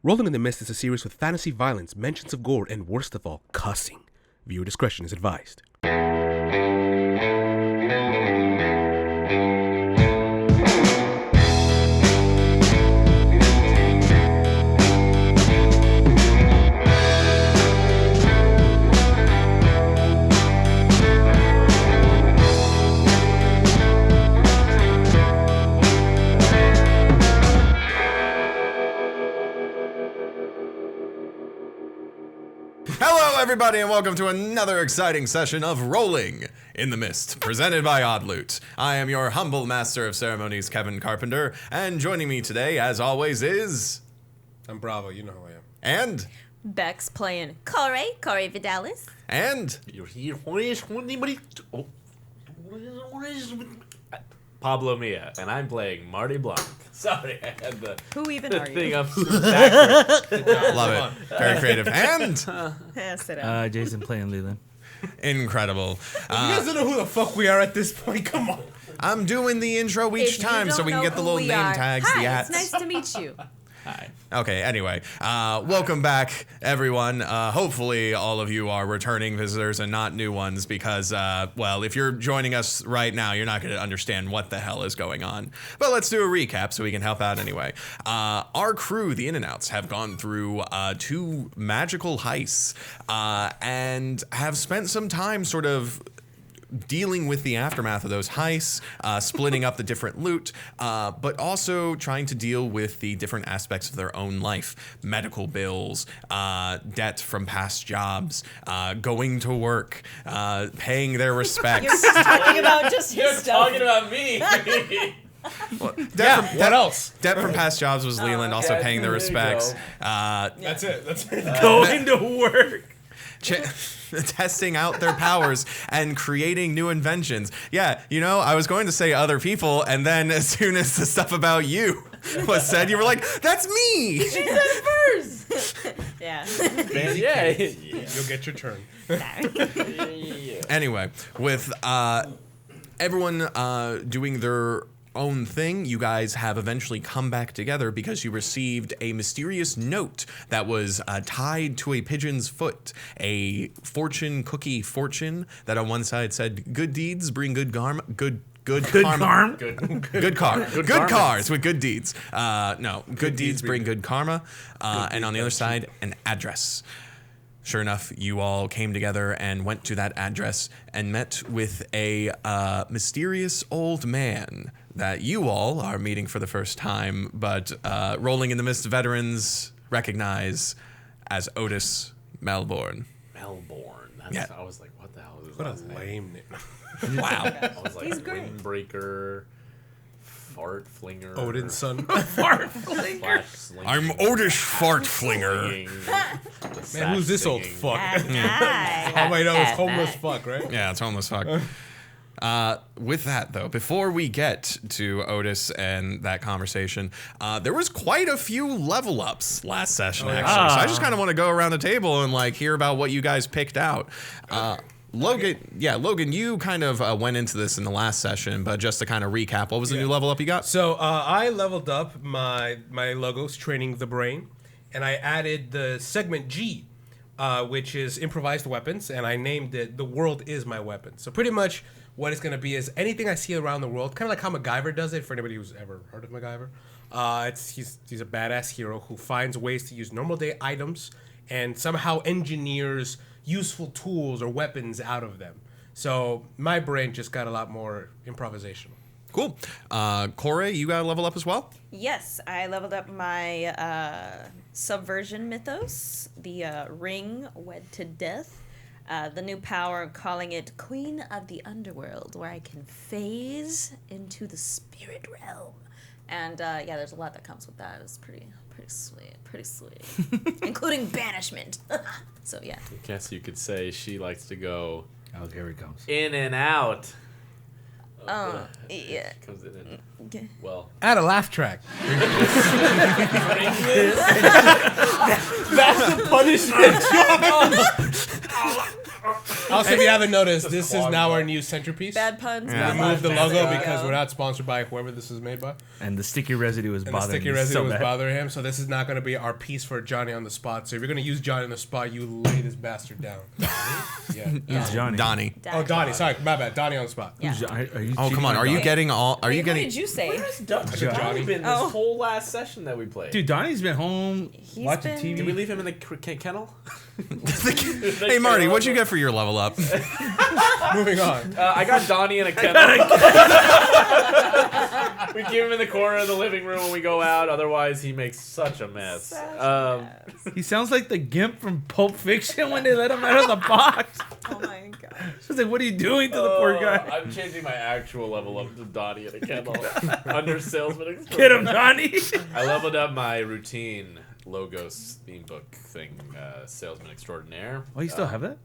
Rolling in the Mist is a series with fantasy violence, mentions of gore, and worst of all, cussing. Viewer discretion is advised. Hello, everybody, and welcome to another exciting session of Rolling in the Mist, presented by Oddloot. I am your humble master of ceremonies, Kevin Carpenter, and joining me today, as always, is... I'm Bravo, you know who I am. And... Bex playing Corey Vidales. And... Pablo Milla, and I'm playing Marty Blanc. Sorry, I had the Who even the are thing you? up backwards. Love it. Very creative. And... Sit down. Jason playing Leland. Incredible. You guys don't know who the fuck we are at this point, come on. I'm doing the intro each If you time so don't we can know get the who little we name are. tags, Hi, the hats. it's nice to meet you. Hi. Okay, anyway, welcome back, everyone. Hopefully all of you are returning visitors and not new ones because, well, if you're joining us right now, you're not going to understand what the hell is going on. But let's do a recap so we can help out anyway. Our crew, the In-N-Outs, have gone through 2 magical heists and have spent some time sort of dealing with the aftermath of those heists, splitting up the different loot, but also trying to deal with the different aspects of their own life. Medical bills, debt from past jobs, going to work, paying their respects. You're talking about just You're his stuff. talking about me. What else? Debt from past jobs was Leland, also okay. paying their There you respects. go. That's it. Going to work. Testing out their powers and creating new inventions. Yeah, you know, I was going to say other people, and then as soon as the stuff about you was said, you were like, that's me! She said it first. Yeah. Man, yeah. You'll get your turn. Anyway, with everyone doing their own thing, you guys have eventually come back together because you received a mysterious note that was tied to a pigeon's foot, a fortune cookie fortune that on one side said good deeds bring good karma, good karma. Good cars with good deeds. No, good deeds bring good karma. And on the other side, an address. Sure enough, you all came together and went to that address and met with a mysterious old man that you all are meeting for the first time, but Rolling in the Mist veterans recognize as Otis Melbourne. Melbourne. Yeah. I was like, what the hell is his What last a name? lame name. Wow. I was like, He's great. Windbreaker, Fart Flinger. Odin's son. Flash Slinger. I'm Otis Fartflinger. Man, who's this old fuck? That guy. Oh, wait, no, it's homeless fuck, right? Yeah, it's homeless fuck. With that, though, before we get to Otis and that conversation, there was quite a few level ups last session, actually. So I just kind of want to go around the table and like hear about what you guys picked out. Logan, you kind of went into this in the last session, but just to kind of recap, what was the new level up you got? So I leveled up my logos, Training the Brain, and I added the segment G, which is improvised weapons, and I named it The World Is My Weapon. So pretty much what it's going to be is anything I see around the world, kind of like how MacGyver does it, for anybody who's ever heard of MacGyver. He's a badass hero who finds ways to use normal day items and somehow engineers useful tools or weapons out of them. So my brain just got a lot more improvisational. Cool. Corey, you got a level up as well? Yes, I leveled up my subversion mythos, the ring wed to death, the new power, calling it Queen of the Underworld, where I can phase into the spirit realm. And yeah, there's a lot that comes with that. It's pretty sweet, including banishment. So yeah. I guess you could say she likes to go Oh, here it comes. in and out. Yeah. Comes in and Okay. well. Add a laugh track. That's the punishment. Also, if you haven't noticed, Just this is clog now up. our new centerpiece. Bad puns. Yeah. bad Remove the puns. logo There you because go. we're not sponsored by whoever this is made by. And the sticky residue was And the bothering sticky me residue so was bad. bothering him, so this is not going to be our piece for Johnny on the spot. So if you're going to use Johnny on the spot, you lay this bastard down. Yeah. Who's Johnny? Donnie. Oh, Donnie. Sorry, my bad. Donnie on the spot. Yeah. Who's Are you Oh, cheating come on. on Are you Donnie? getting all? Are you Wait, getting? What did you say? Where's Johnny Johnny. been this Oh. whole last session that we played? Dude, Donnie's been home He's watching been- TV. Did we leave him in the kennel? Hey, Marty, what'd you get for your level up? Moving on. I got Donnie in a kennel. We keep him in the corner of the living room when we go out. Otherwise, he makes such a mess. He sounds like the Gimp from Pulp Fiction when they let him out of the box. Oh my god. I was like, what are you doing to the poor guy? I'm changing my actual level up to Donnie in a kennel. Under salesman. Get him, Donnie. I leveled up my routine Logos theme book thing, salesman extraordinaire. Oh, you still have that?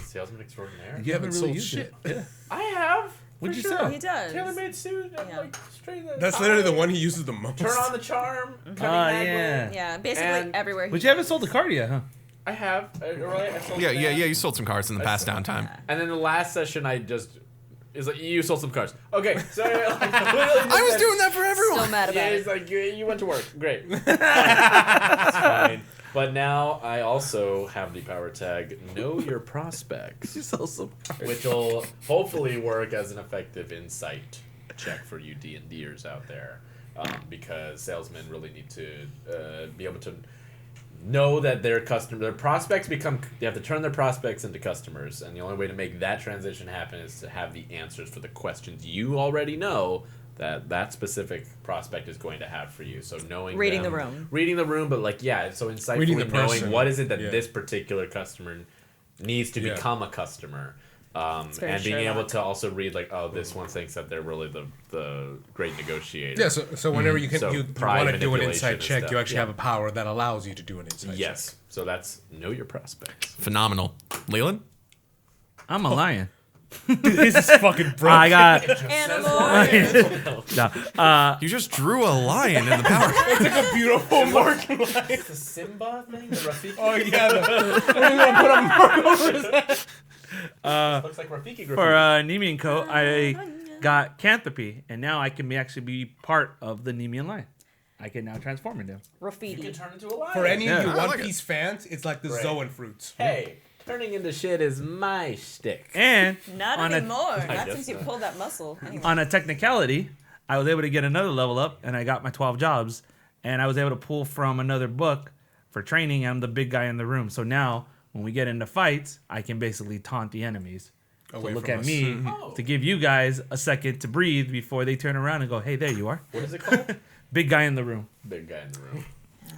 Salesman extraordinaire? You haven't really sold used shit. it. Yeah. I have. What'd for you sure. sell? He does. Tailor-made suit. And Yeah. like straight. That's literally the one he uses the most. Turn on the charm. Cunning yeah. haggler. Yeah, basically And- everywhere. But you haven't sold the card yet, huh? I have. Right? I sold Yeah, that. yeah, yeah. You sold some cards in the past That's- downtime. And then the last session, I just is like you sold some cards. Okay, so like, I was doing that for everyone. Still mad Yeah, about it's it. like you went to work. Great. That's fine. But now I also have the power tag Know Your Prospects, You sold some cards. which will hopefully work as an effective insight check for you D&Ders out there, because salesmen really need to be able to know that their prospects they have to turn their prospects into customers, and the only way to make that transition happen is to have the answers for the questions you already know that specific prospect is going to have for you. So knowing Reading them- the room. reading the room, but like so Reading insightfully the knowing person. what is it that Yeah. this particular customer needs to Yeah. become a customer. very And being able Sherlock. to also read like, oh, this one thinks that they're really the great negotiator. Yeah, so whenever you can So you pride want to do an manipulation inside and check, stuff, you actually yeah. have a power that allows you to do an inside Yes. So that's know your prospects. Phenomenal. Leland? I'm a lion. This is fucking broke. I got. Animal. No, You just drew a lion in the power. It's like a beautiful mark. It's the Simba thing, the Rafiki. Oh yeah, we're gonna put a mark over his head. Looks like Rafiki. for Nemean Co, I got Canthropy, and now I can actually be part of the Nemean line. I can now transform into him. You can Graffiti. turn into a lion. For any of you I One like it. Piece fans, it's like the Right. Zoan fruits. Hey, turning into shit is my shtick. And Not on anymore. I Not guess since you so. pulled that muscle. Anyway. on a technicality, I was able to get another level up, and I got my 12 jobs, and I was able to pull from another book for training. I'm the big guy in the room, so now when we get into fights, I can basically taunt the enemies. So Away look from at us. me Oh. to give you guys a second to breathe before they turn around and go, "Hey, there you are, What is it called? big guy in the room." Big guy in the room.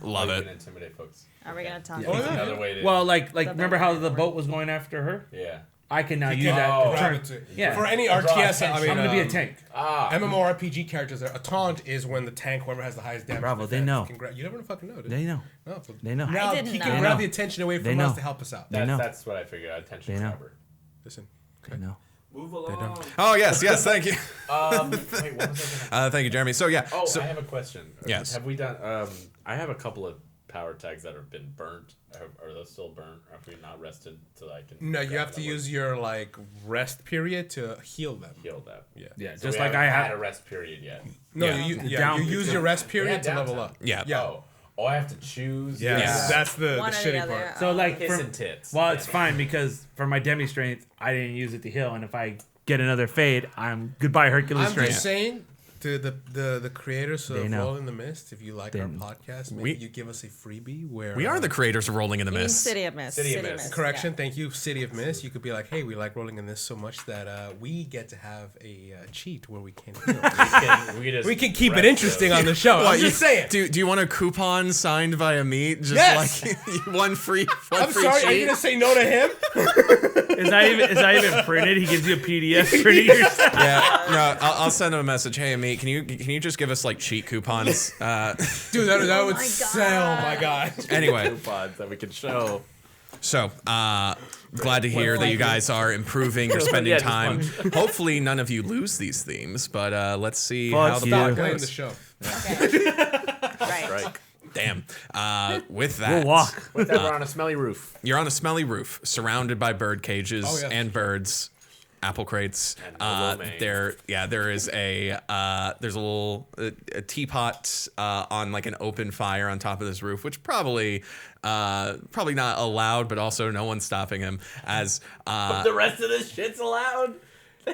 Love You it. can intimidate folks. Are we gonna talk? Oh, That's yeah. another way to. Well, like The remember big how guy in the the boat was going after her? yeah. I can now You use can that Oh. to turn. gravitate. Yeah. For any Draw RTS, I attention. mean, I'm gonna be a um, tank. MMORPG characters, a taunt is when the tank, whoever has the highest damage. Bravo, they defense, know. can you never fucking know, dude. They know. No, so They know. Now I didn't he know. can They grab know. the attention away They from know. us to help us out. They know. That's what I figured. Attention They know. grabber. Listen. They know. Move along. Oh, yes, thank you. Wait, what was I gonna Thank you, Jeremy. So, yeah. Oh, so, I have a question. Yes. Have we done? I have a couple of power tags that have been burnt. Are those still burnt? Have we not rested so that I can? No, you grab have to another use your like rest period to heal them. one? Heal that. Yeah. Yeah, So just we like haven't I had have. a rest period yet. No, Yeah. Down- you use your rest period to Yeah, level downtime. up. Yeah. Yeah. Oh, I have to choose. Yeah. Yeah. That's the One or the shitty other. part. So like Piss for, and tits. well, it's Damn it. fine because for my demi strength, I didn't use it to heal, and if I get another fade, I'm goodbye Hercules I'm strength. just saying to the creators They of know. Rolling the Mist, if you like our podcast, maybe We- you give us a freebie where we are the creators of Rolling in the You mean Mist. City of Mist. City of Mist. correction. Thank you, City of Mist. You could be like, hey, we like Rolling in this so much that we get to have a cheat where we can heal. We can keep it rest interesting those. on the show. I'm just saying. Do you want a coupon signed by a meat? Just Yes! like one free I'm free sorry. Are you cheat? gonna say no to him? It's not even printed. He gives you a PDF printing yourself. Yeah, no, I'll send him a message. Hey, mate, can you just give us like cheat coupons? Dude, that would my sell. God. My God. Anyway, coupons that we can show. so glad to hear that you guys are improving. You're spending Yeah, just time. Hopefully, none of you lose these themes, but let's see Fuck how the you. pod Playing goes. the show. Okay. Right. Right. Damn. With that, We'll walk. With that, we're on a smelly roof. You're on a smelly roof, surrounded by bird cages Oh, yeah. and birds, apple crates. And roleplaying. There is there's a little a teapot on like an open fire on top of this roof, which probably not allowed, but also no one's stopping him as The rest of this shit's allowed.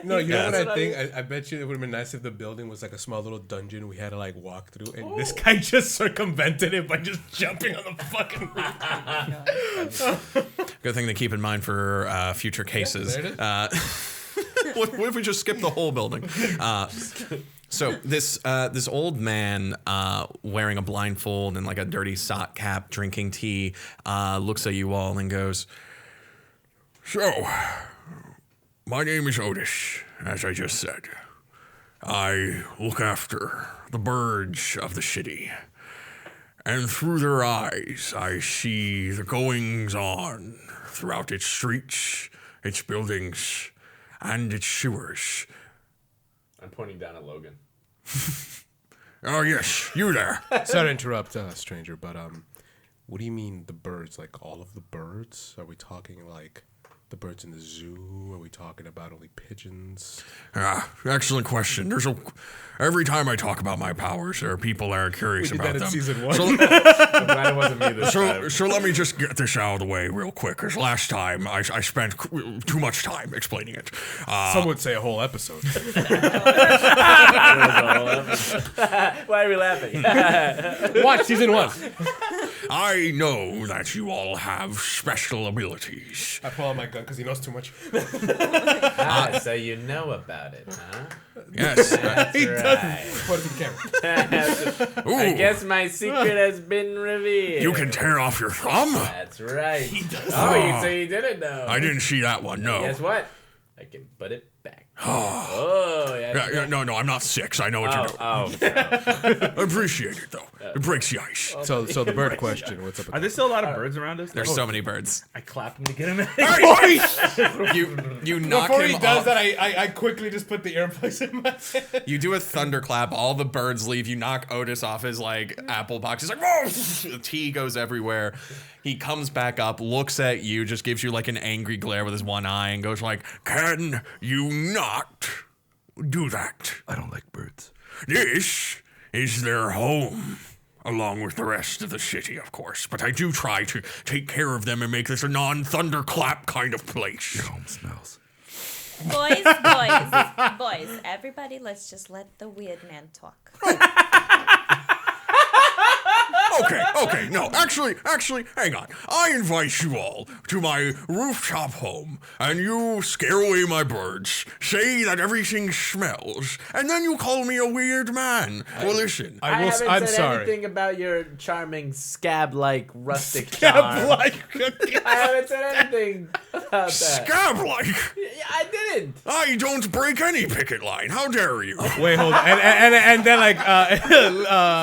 No, you know Yeah. what I think? I bet you it would have been nice if the building was like a small little dungeon we had to like walk through, and this guy just circumvented it by just jumping on the fucking roof. good thing to keep in mind for future cases. there it What if we just skip the whole building? So this old man wearing a blindfold and like a dirty sock cap, drinking tea, looks at you all and goes, "So, my name is Otis, as I just said. I look after the birds of the city, and through their eyes I see the goings-on throughout its streets, its buildings, and its sewers." I'm pointing down at Logan. Oh yes, you there. Sorry to interrupt, stranger, but what do you mean the birds? Like all of the birds? Are we talking like the birds in the zoo? Are we talking about only pigeons? Excellent question. Every time I talk about my powers, there are people that are curious We did about that in them. season 1. So, I'm glad it wasn't me this time. so let me just get this out of the way real quick, because last time I spent too much time explaining it. Some would say a whole episode. Why are we laughing? Watch season 1. I know that you all have special abilities. I pull out my gun because he knows too much. So you know about it, huh? Yes. That's He right. doesn't. Point to the camera. Ooh, I guess my secret has been revealed. you can tear off your thumb? That's right. Oh. So you didn't know. I didn't see that one, no. Guess what? I can put it back. Oh, yeah. No, I'm not 6. I know what you're doing. Oh, I appreciate it, though. It breaks the ice. So the bird question. What's up with Are there still a lot of birds around us? There's so many birds. I clap him to get him in. You knock Before him he does off. that, I quickly just put the earplugs in my head. You do a thunderclap. All the birds leave. You knock Otis off his like apple box. He's like, whoa! The tea goes everywhere. He comes back up, looks at you, just gives you like an angry glare with his one eye, and goes like, "Can you not do that? I don't like birds. This is their home." Along with the rest of the city, of course. But I do try to take care of them and make this a non-thunderclap kind of place. Your home smells. Boys, everybody, let's just let the weird man talk. Okay, no, actually, hang on. I invite you all to my rooftop home, and you scare away my birds, say that everything smells, and then you call me a weird man. Well, listen. I haven't I'm said sorry. anything about your charming scab-like rustic charm. I haven't said anything about that. Scab-like! Yeah, I didn't. I don't break any picket line. How dare you? Wait, hold on. And then like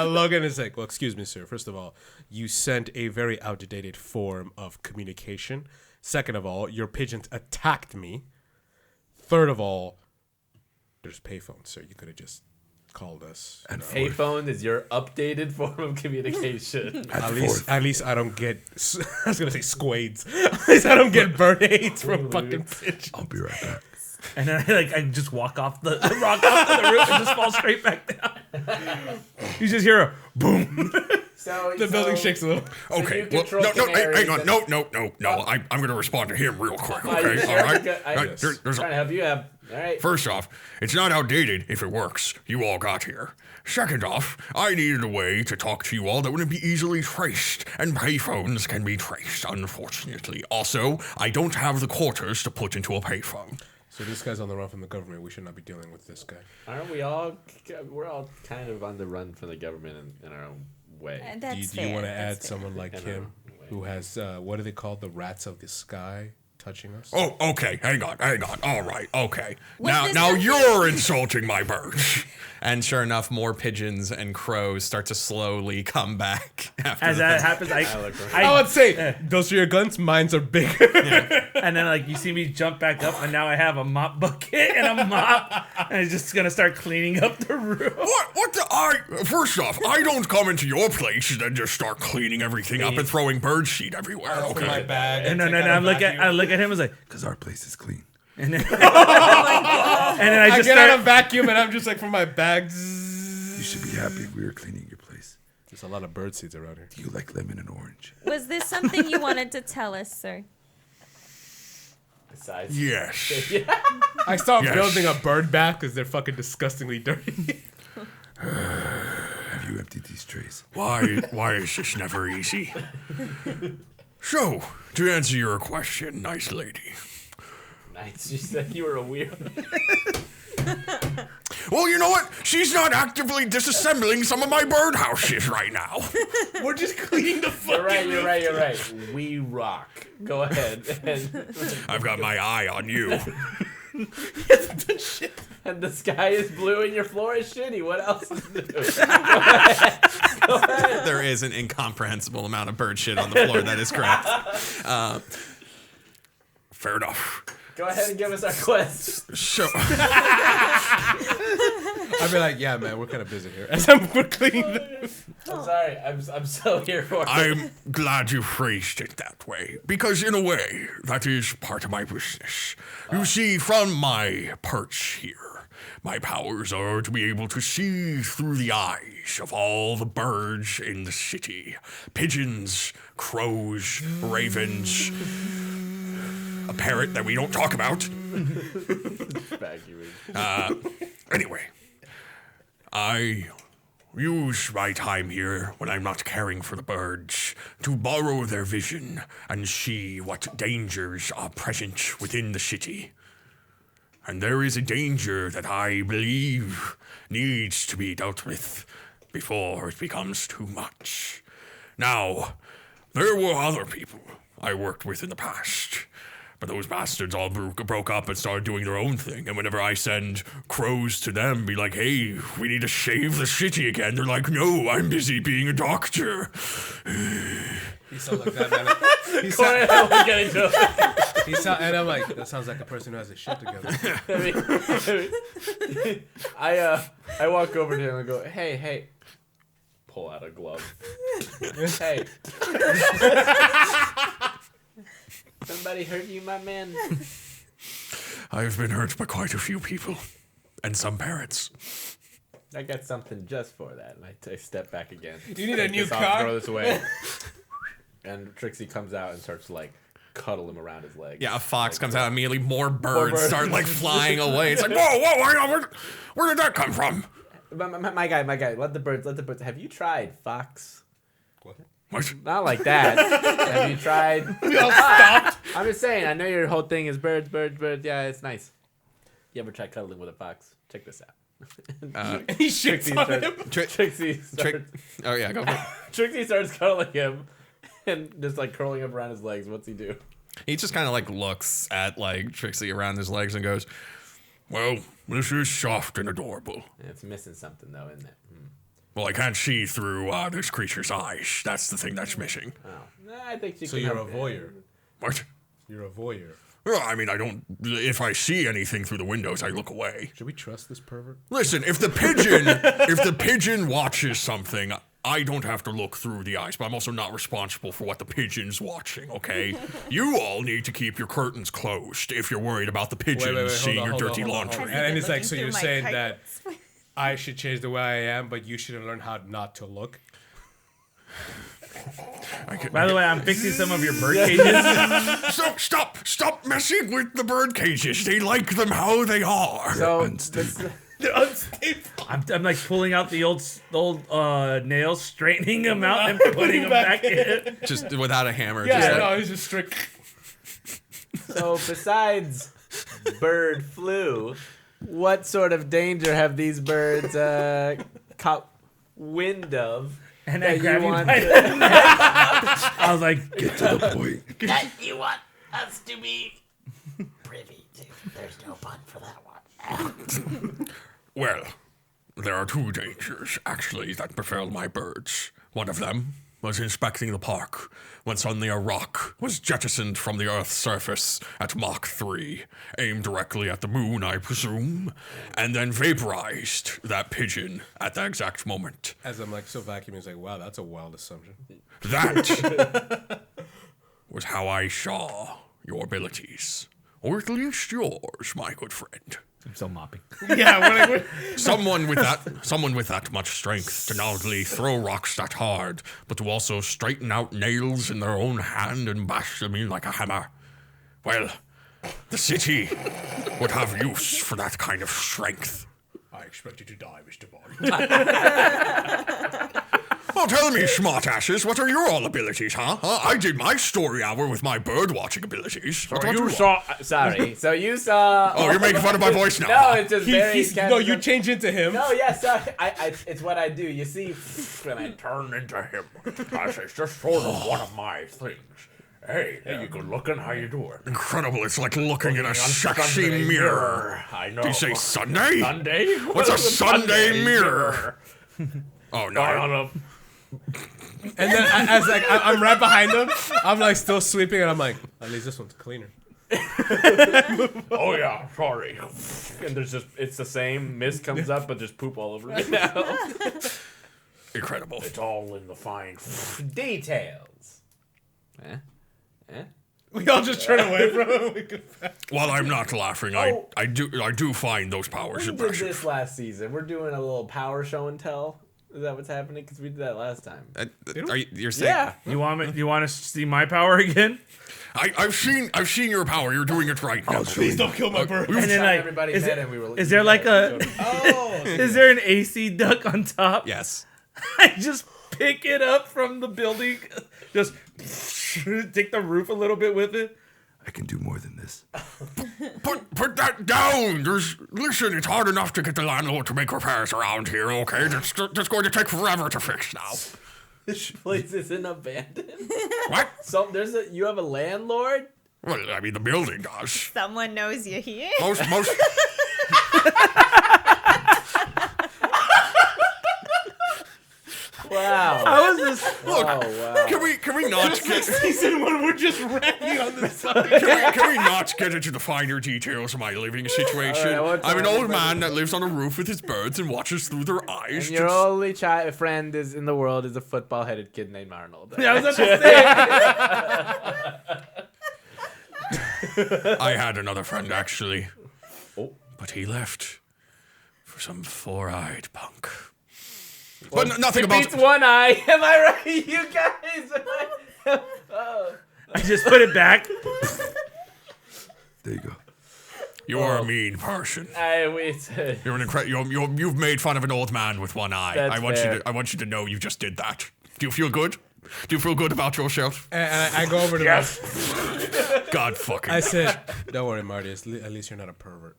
Logan is like, well, excuse me, sir. First of all, you sent a very outdated form of communication. Second of all, your pigeons attacked me. Third of all, there's payphones, sir. You could have just called us. And Payphone is your updated form of communication. At least I don't get. I was gonna say squades. At least I don't get bird aids from fucking pigeons. I'll be right back. And then I just walk off the roof and just fall straight back down. You just hear a boom. The building shakes a little. Okay, you well, control no, canaries hang on. and- No. I'm going to respond to him real quick, Are okay? you All right? sure? Right, there's trying to help you out. All right. First off, it's not outdated if it works. You all got here. Second off, I needed a way to talk to you all that wouldn't be easily traced, and payphones can be traced, unfortunately. Also, I don't have the quarters to put into a payphone. So this guy's on the run from the government. We should not be dealing with this guy. Aren't we all? We're all kind of on the run from the government in our own way. That's Do you want to fair, add that's fair. someone like In our him own way. who has what are they called? The rats of the sky touching us. Oh, okay. Hang on. All right. Okay. Was Now this something- you're insulting my birds. And sure enough, more pigeons and crows start to slowly come back after As the that thing. happens, I would say, those are your guns. Mine's are bigger. and then like you see me jump back up, and now I have a mop bucket and a mop, and I'm just gonna start cleaning up the room. What the first off, I don't come into your place and then just start cleaning everything up and throwing bird shit everywhere. Open my bag. And then take out I a look at vacuum. him and like, Because our place is clean. and then, and then I I just get out start. a vacuum and I'm just like from my bag. You should be happy we are cleaning your place. There's a lot of bird seeds around here. Do you like lemon and orange? Was this something you wanted to tell us, sir? Besides, Yes. I stopped Yes. building a bird bath because they're fucking disgustingly dirty. Have you emptied these trays? Why is this never easy? So, to answer your question, nice lady. nice. You said you were a weird. Well, you know what? She's not actively disassembling some of my birdhouses right now. We're just cleaning the fucking You're right. We rock. Go ahead. And, I've got my eye on you. and the sky is blue and your floor is shitty. What else is new? There is an incomprehensible amount of bird shit on the floor. That is correct. Fair enough. Go ahead and give us our quest. So, I'd be like, yeah, man, we're kind of busy here. As we're cleaning the... I'm sorry. I'm so here for it. I'm glad you phrased it that way, because in a way, that is part of my business. You see, from my perch here, my powers are to be able to see through the eyes of all the birds in the city. Pigeons, crows, ravens, a parrot that we don't talk about. Anyway, I use my time here when I'm not caring for the birds to borrow their vision and see what dangers are present within the city. And there is a danger that I believe needs to be dealt with before it becomes too much. Now, there were other people I worked with in the past, but those bastards all broke up and started doing their own thing. And whenever I send crows to them, be like, hey, we need to save the city again, they're like, no, I'm busy being a doctor. He sounds like that, man. And I'm like, that sounds like a person who has his shit together. I walk over to him and go, hey. Pull out a glove. Hey. Somebody hurt you, my man? I've been hurt by quite a few people. And some parrots. I got something just for that. And I step back again. You need a Take new this off, car? Throw this away. And Trixie comes out and starts to like cuddle him around his legs. Yeah, a fox comes out immediately, more birds birds. start like flying away. It's like, whoa, where did that come from? My guy, let the birds. Have you tried fox? What? Not like that. Have you tried? We all stopped. I'm just saying, I know your whole thing is birds. Yeah, it's nice. You ever try cuddling with a fox? Check this out. He shits on him. Trixie starts, Oh yeah, go for it. Trixie starts cuddling him and just like curling up around his legs. What's he do? He just kind of like looks at like Trixie around his legs and goes, well, this is soft and adorable. It's missing something though, isn't it? Well, I can't see through this creature's eyes. That's the thing that's missing. Oh, I think she So can you're a help- voyeur. What? You're a voyeur. Well, I mean, I don't. If I see anything through the windows, I look away. Should we trust this pervert? Listen, if the pigeon watches something, I don't have to look through the eyes, but I'm also not responsible for what the pigeon's watching, okay? You all need to keep your curtains closed if you're worried about the pigeons seeing your dirty laundry. And it's like, Looking so you're through my saying that curtains. I should change the way I am, but you shouldn't learn how not to look? By the way, I'm fixing some of your bird cages. So stop messing with the bird cages. They like them how they are. So Unstable. They're unstable. I'm like pulling out the old nails, straightening them out, and putting them back in. Just without a hammer. Yeah, just like, no, he's just strict. So besides bird flu, what sort of danger have these birds caught wind of? And that I grabbed you you want by to- the neck. I was like, Get to the point. that you want has to be privy to. There's no pun for that one. Well, there are two dangers, actually, that befell my birds. One of them was inspecting the park when suddenly a rock was jettisoned from the Earth's surface at Mach 3, aimed directly at the moon, I presume, and then vaporized that pigeon at that exact moment. As I'm like, so vacuuming, it's like, wow, that's a wild assumption. That was how I saw your abilities. Or at least yours, my good friend. I'm still mopping. Yeah, what Someone with that much strength to not only throw rocks that hard, but to also straighten out nails in their own hand and bash them in like a hammer. Well, the city would have use for that kind of strength. I expect you to die, Mr. Bond. Well, tell me, smartasses, what are your all abilities, huh? I did my story hour with my bird-watching abilities. What about you? Sorry. So you saw. Oh, you're making fun of my voice now. No, it's just very. No, you change into him. No, yes, it's what I do. You see, when I turn into him, it's just sort of one of my things. Hey, you good looking? How you doing? Incredible, it's like looking in a sexy mirror. I know. Do you say Sunday? Sunday? What's a Sunday mirror? Oh, no. And then I'm right behind him. I'm like still sweeping, and I'm like, at least this one's cleaner. Oh yeah, sorry. And it's the same. Mist comes up, but there's poop all over it now. Incredible. It's all in the fine details. We all just turn away from him. While I'm not laughing, Oh. I do find those powers We did impressive. this last season. We're doing a little power show and tell. Is that what's happening? Because we did that last time. You're saying? Yeah. You want to see my power again? I've seen your power. You're doing it right now. Please don't kill my bird. And then like, Everybody is, met it- and we were. is there like a? Oh, Is there an AC duct on top? Yes. I just pick it up from the building, just take the roof a little bit with it. I can do more than this. Put that down. Listen, it's hard enough to get the landlord to make repairs around here. Okay, that's going to take forever to fix now. This place isn't abandoned. What? So you have a landlord. Well, I mean, the building does. Someone knows you're here. Most. Wow. How is this? Look, Oh wow. can we not get? season one, we're just ragging on this. Can we not get into the finer details of my living situation? All right, I'm an what's old man that lives on a roof with his birds and watches through their eyes. And your only friend is in the world is a football-headed kid named Arnold. I was about to say. I had another friend actually, Oh. but he left for some four-eyed punk. But nothing about. Beats one eye. Am I right, you guys? I just put it back. There you go. You're a mean person. You're an you've made fun of an old man with one eye. That's fair. I want you to know you just did that. Do you feel good? Do you feel good about yourself? And I go over to Yes. God fucking. I said, don't worry, Marty. At least you're not a pervert.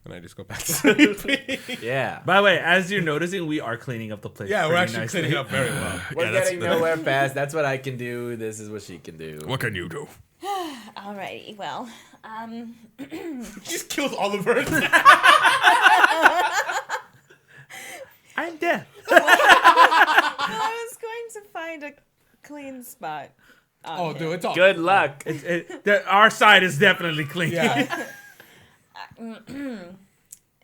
And I just go back to sleeping. Yeah. By the way, as you're noticing, we are cleaning up the place. Yeah, we're pretty actually nicely. cleaning up very well. We're that's- getting nowhere fast. That's what I can do. This is what she can do. What can you do? Alrighty, well, She just kills all the birds. I'm dead. I was going to find a clean spot. Oh, dude, it's all Good luck. Our side is definitely clean. Yeah.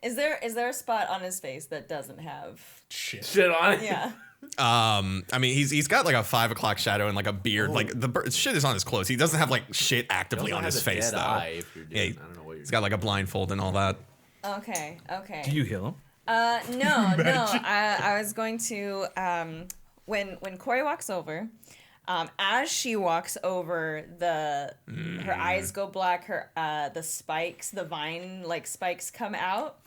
Is there a spot on his face that doesn't have? Shit on it. Yeah. I mean, he's got like a 5 o'clock shadow and like a beard. Like shit is on his clothes. He doesn't have like shit actively on his face though. If you're doing, Yeah, I don't know what you're he's got like a blindfold and all that. Okay. Do you heal him? No. I was going to when Corey walks over, as she walks over, her eyes go black. The spikes, the vine like spikes come out,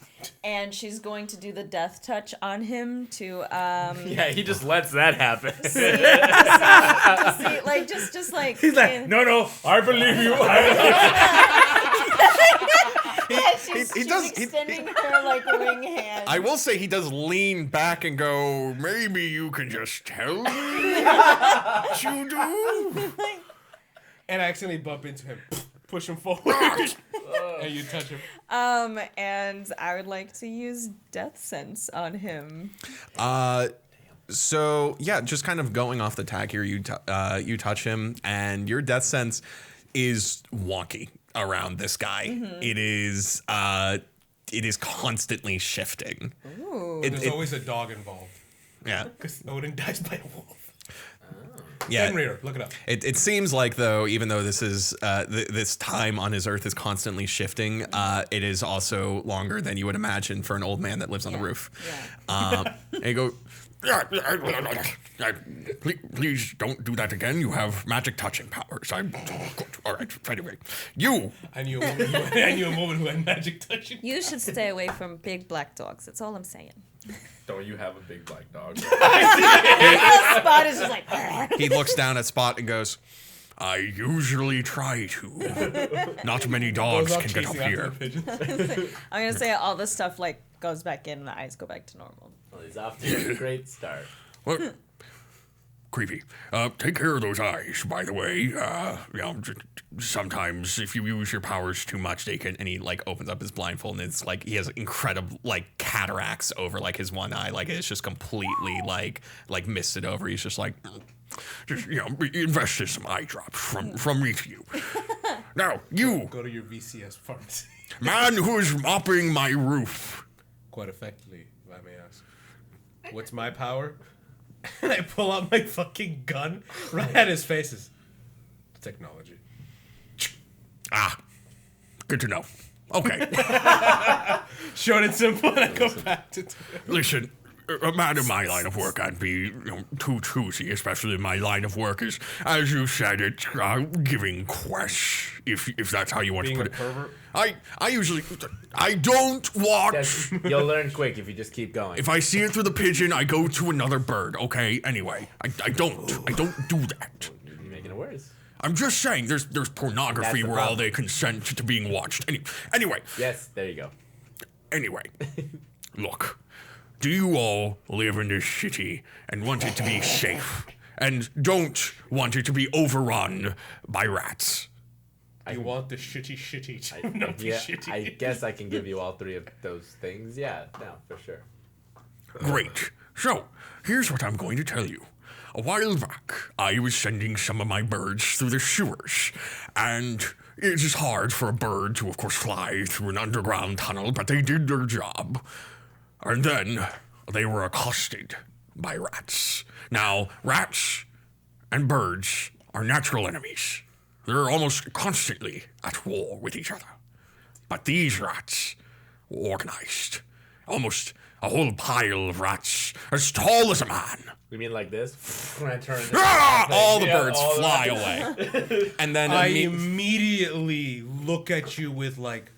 and she's going to do the death touch on him to Yeah, he just lets that happen. to see like just like He's like, no, I believe you. she's does- extending her like ring hand. I will say he does lean back and go, maybe you can just tell me what you do. And I accidentally bump into him. push him forward, and you touch him. And I would like to use Death Sense on him. So yeah, just kind of going off the tag here, you touch him, and your death sense is wonky around this guy. It is constantly shifting. Ooh. There's always a dog involved. Yeah, Because Odin dies by a wolf. yeah. Fenrir, look it up. It seems like though, even though this is this time on his earth is constantly shifting, it is also longer than you would imagine for an old man that lives on the roof. Yeah. And you go. Please don't do that again. You have magic touching powers. All right. Anyway, you. I knew a woman who had magic touching. You should stay away from big black dogs. That's all I'm saying. Don't you have a big black dog? Spot is just like. He looks down at Spot and goes, I usually try to. Not many dogs can get up here. I'm gonna say all this stuff like goes back in and the eyes go back to normal. Well, he's off to a great start. Well, creepy. Take care of those eyes, by the way. Sometimes if you use your powers too much, they can. And he like opens up his blindfold, and it's like he has incredible like cataracts over like his one eye. Like it's just completely like misted over. He's just like, just invest in some eye drops from me to you. Now you Go to your VCS pharmacy. man who is mopping my roof. Quite effectively, if I may ask. What's my power? And I pull out my fucking gun right at his faces. Technology. Good to know. Okay. Short and simple, and I go back to. Listen, a man in my line of work, I'd be too choosy, especially in my line of work is, as you said, it's giving quests, if that's how you want Being to a put it. pervert. I don't watch. You'll learn quick if you just keep going. If I see it through the pigeon, I go to another bird, okay? Anyway, I don't do that. You're making it worse. I'm just saying, there's pornography the where all problem. they consent to being watched. Anyway, Yes, there you go. Look, do you all live in this city and want it to be safe and don't want it to be overrun by rats? You want the shitty to not be Yeah, shitty. I guess I can give you all three of those things. Yeah, no, for sure. Great. So, here's what I'm going to tell you. A while back, I was sending some of my birds through the sewers, and it is hard for a bird to, of course, fly through an underground tunnel, but they did their job. And then they were accosted by rats. Now, rats and birds are natural enemies. They're almost constantly at war with each other. But these rats were organized. Almost a whole pile of rats as tall as a man. You mean like this? When I turn All the Yeah, birds all the- fly away. And then I immediately look at you with like,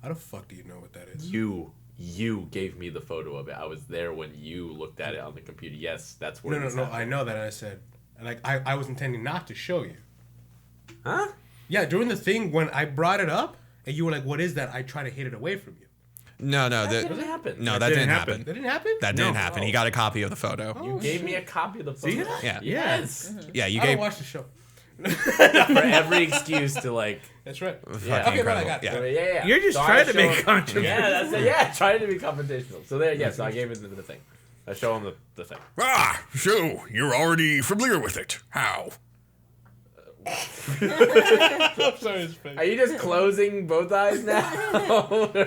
how the fuck do you know what that is? You gave me the photo of it. I was there when you looked at it on the computer. Yes, that's where No, I know that. And I said, like, I was intending not to show you. Huh? Yeah, during the thing when I brought it up and you were like, "What is that?" I tried to hit it away from you. No, That didn't happen. No, that didn't happen. That didn't happen. That didn't happen. He got a copy of the photo. You gave me a copy of the photo. See that? Yeah. Yes. Yeah, you I don't gave. watch the show. For every excuse to like. That's right. Fucking Yeah. Okay, but I incredible. got it. Yeah. Yeah. You're just So I trying to show make him- controversy. Yeah, that's it. Yeah, trying to be confrontational. So there, yeah. So I gave it the thing. I show him the thing. So you're already familiar with it. How? I'm sorry, his face. Are you just closing both eyes now?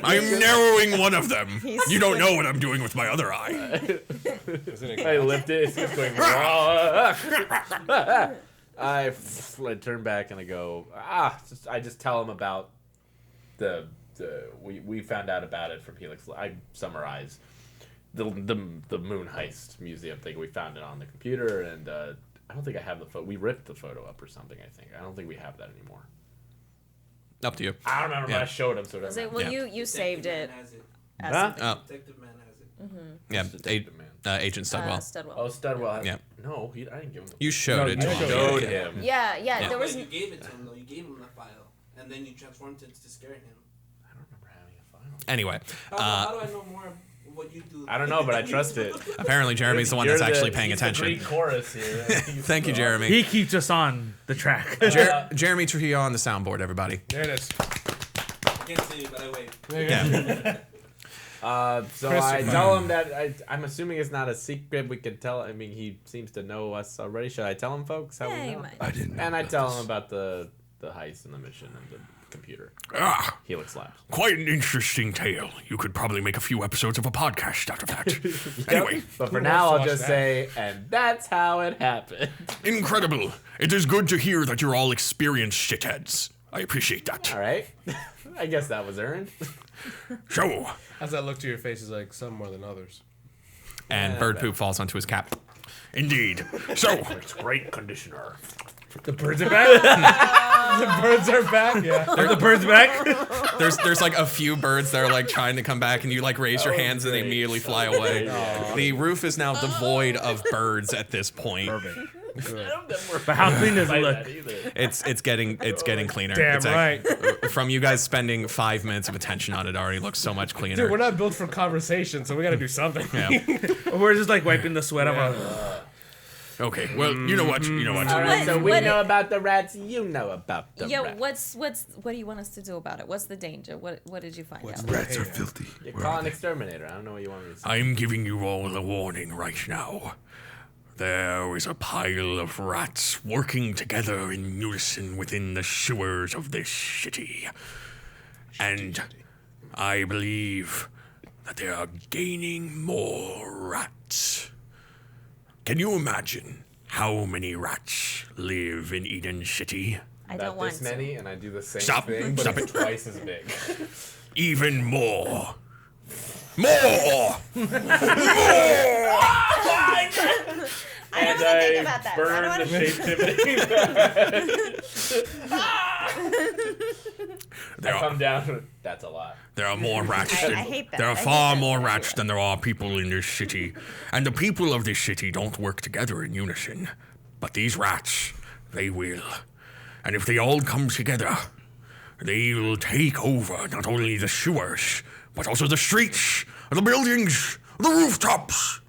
I'm narrowing one of them. He's- You don't know what I'm doing with my other eye. I lift it. It's just going. I turn back and I go. I just tell him about we found out about it from Helix. I summarize the moon heist museum thing. We found it on the computer, and I don't think I have the photo. We ripped the photo up or something. I think I don't think we have that anymore. Up to you. I don't remember. Yeah. But I showed him. So it I was doesn't like, matter. well, you saved it. Has it. As Huh? something. Oh, Detective man has it. yeah. Detective man. Agent Studwell. Studwell. Oh, Studwell. Yeah. No, I didn't give him. You showed it to I him. showed Yeah. him. Yeah, there was. You gave it to him though. You gave him the file, and then you transformed it to scare him. I don't remember having a file. Anyway, How do I know more of what you do. I don't know, but I trust it. Apparently, Jeremy's the one that's actually paying he's attention. The Greek chorus here. Thank you, Jeremy. He keeps us on the track. Jeremy Trujillo on the soundboard, everybody. There it is. I can't see it, but I wait. There you go. So I tell him that I'm assuming it's not a secret. We can tell. I mean, he seems to know us already. Should I tell him, folks? How Yeah, we you know? might. I didn't know. And I about tell this. him about the heist and the mission and the computer. Ah, Helix Labs. quite an interesting tale. You could probably make a few episodes of a podcast out of that. Anyway, But for Who now, wants to I'll watch just that? say, and that's how it happened. incredible. It is good to hear that you're all experienced shitheads. I appreciate that. All right. I guess that was earned. So, How's that look to your face? Is like some more than others. And bird poop falls onto his cap. indeed. So, It's great conditioner. The birds are back. The birds are back. Yeah. The bird's back. There's like a few birds that are like trying to come back, and you like raise your hands and they great. immediately fly away. The roof is now devoid of birds at this point. But how clean does it look? It's getting cleaner. Damn It's right. From you guys spending 5 minutes of attention on it, already looks so much cleaner. Dude, we're not built for conversation, so we got to do something. Yeah. We're just like wiping the sweat off. okay, well, you know what? You know what? All right, What- so we what know it- about the rats. You know about the Yo, rats. what do you want us to do about it? What's the danger? What did you find out? Rats are filthy. You Where call are an they? exterminator. I don't know what you want me to say. I'm giving you all a warning right now. There is a pile of rats working together in unison within the sewers of this city. And I believe that they are gaining more rats. Can you imagine how many rats live in Eden City? I About don't want this to. many, and I do the same Stop. thing, but Stop it's twice as big. Even more. More! I don't want to think about that. I don't wanna- There I are, come down. That's a lot. there are more rats. I than, hate that. There I are hate far that. more I rats hate than there are people in this city. And the people of this city don't work together in unison. But these rats, they will. And if they all come together, they will take over not only the sewers, but also the streets, the buildings, the rooftops,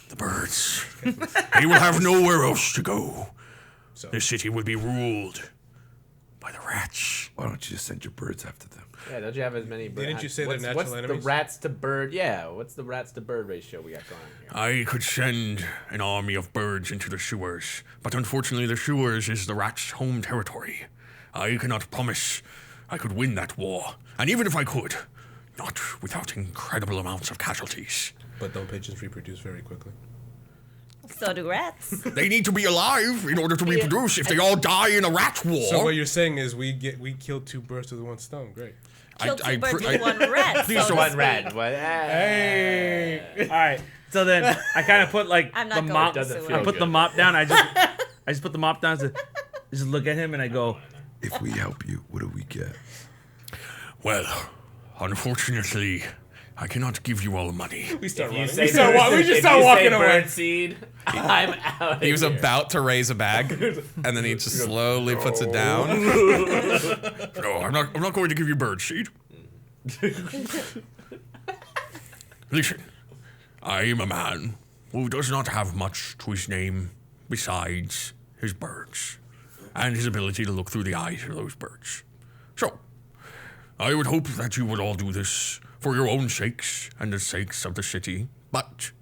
the birds. They will have nowhere else to go. This city will be ruled by the rats. Why don't you just send your birds after them? Yeah, don't you have as many birds? Didn't you say they're natural what's enemies? the rats to bird? Yeah, what's the rats to bird ratio we got going on here? I could send an army of birds into the sewers, but unfortunately the sewers is the rats' home territory. I cannot promise I could win that war, and even if I could, not without incredible amounts of casualties. But don't pigeons reproduce very quickly? So do rats. They need to be alive in order to reproduce. If they all die in a rat war, So what you're saying is we killed two birds with one stone. Great. Kill two I birds pr- with one rat. Please so to One speak. rat. What? Hey. All right. So then I kind of put like I'm not the going mop. to Doesn't sewer. feel I put the good. mop down. I just put the mop down. To just look at him and I go, If we help you, what do we get? well, unfortunately, I cannot give you all the money. We start You running. say We start, bird- we just if start you say walking away. bird seed, I'm out. He was here. about to raise a bag, and then he just slowly puts it down. No, I'm not going to give you bird seed. Listen, I am a man who does not have much to his name besides his birds and his ability to look through the eyes of those birds. So, I would hope that you would all do this for your own sakes and the sakes of the city. But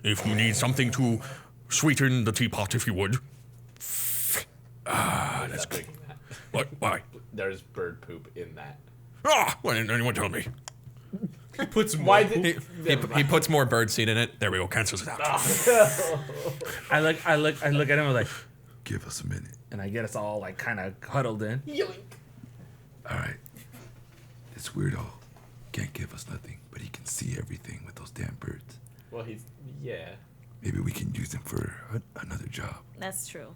if you need something to sweeten the teapot, if you would. That's big. What? Why? There's bird poop in that. Why didn't anyone tell me? Put some Why more. did He puts more bird seed in it. There we go, cancels it out. I look at him and like, Give us a minute. and I get us all like kind of huddled in. All right. This weirdo can't give us nothing, but he can see everything with those damn birds. Well, yeah. Maybe we can use him for another job. That's true.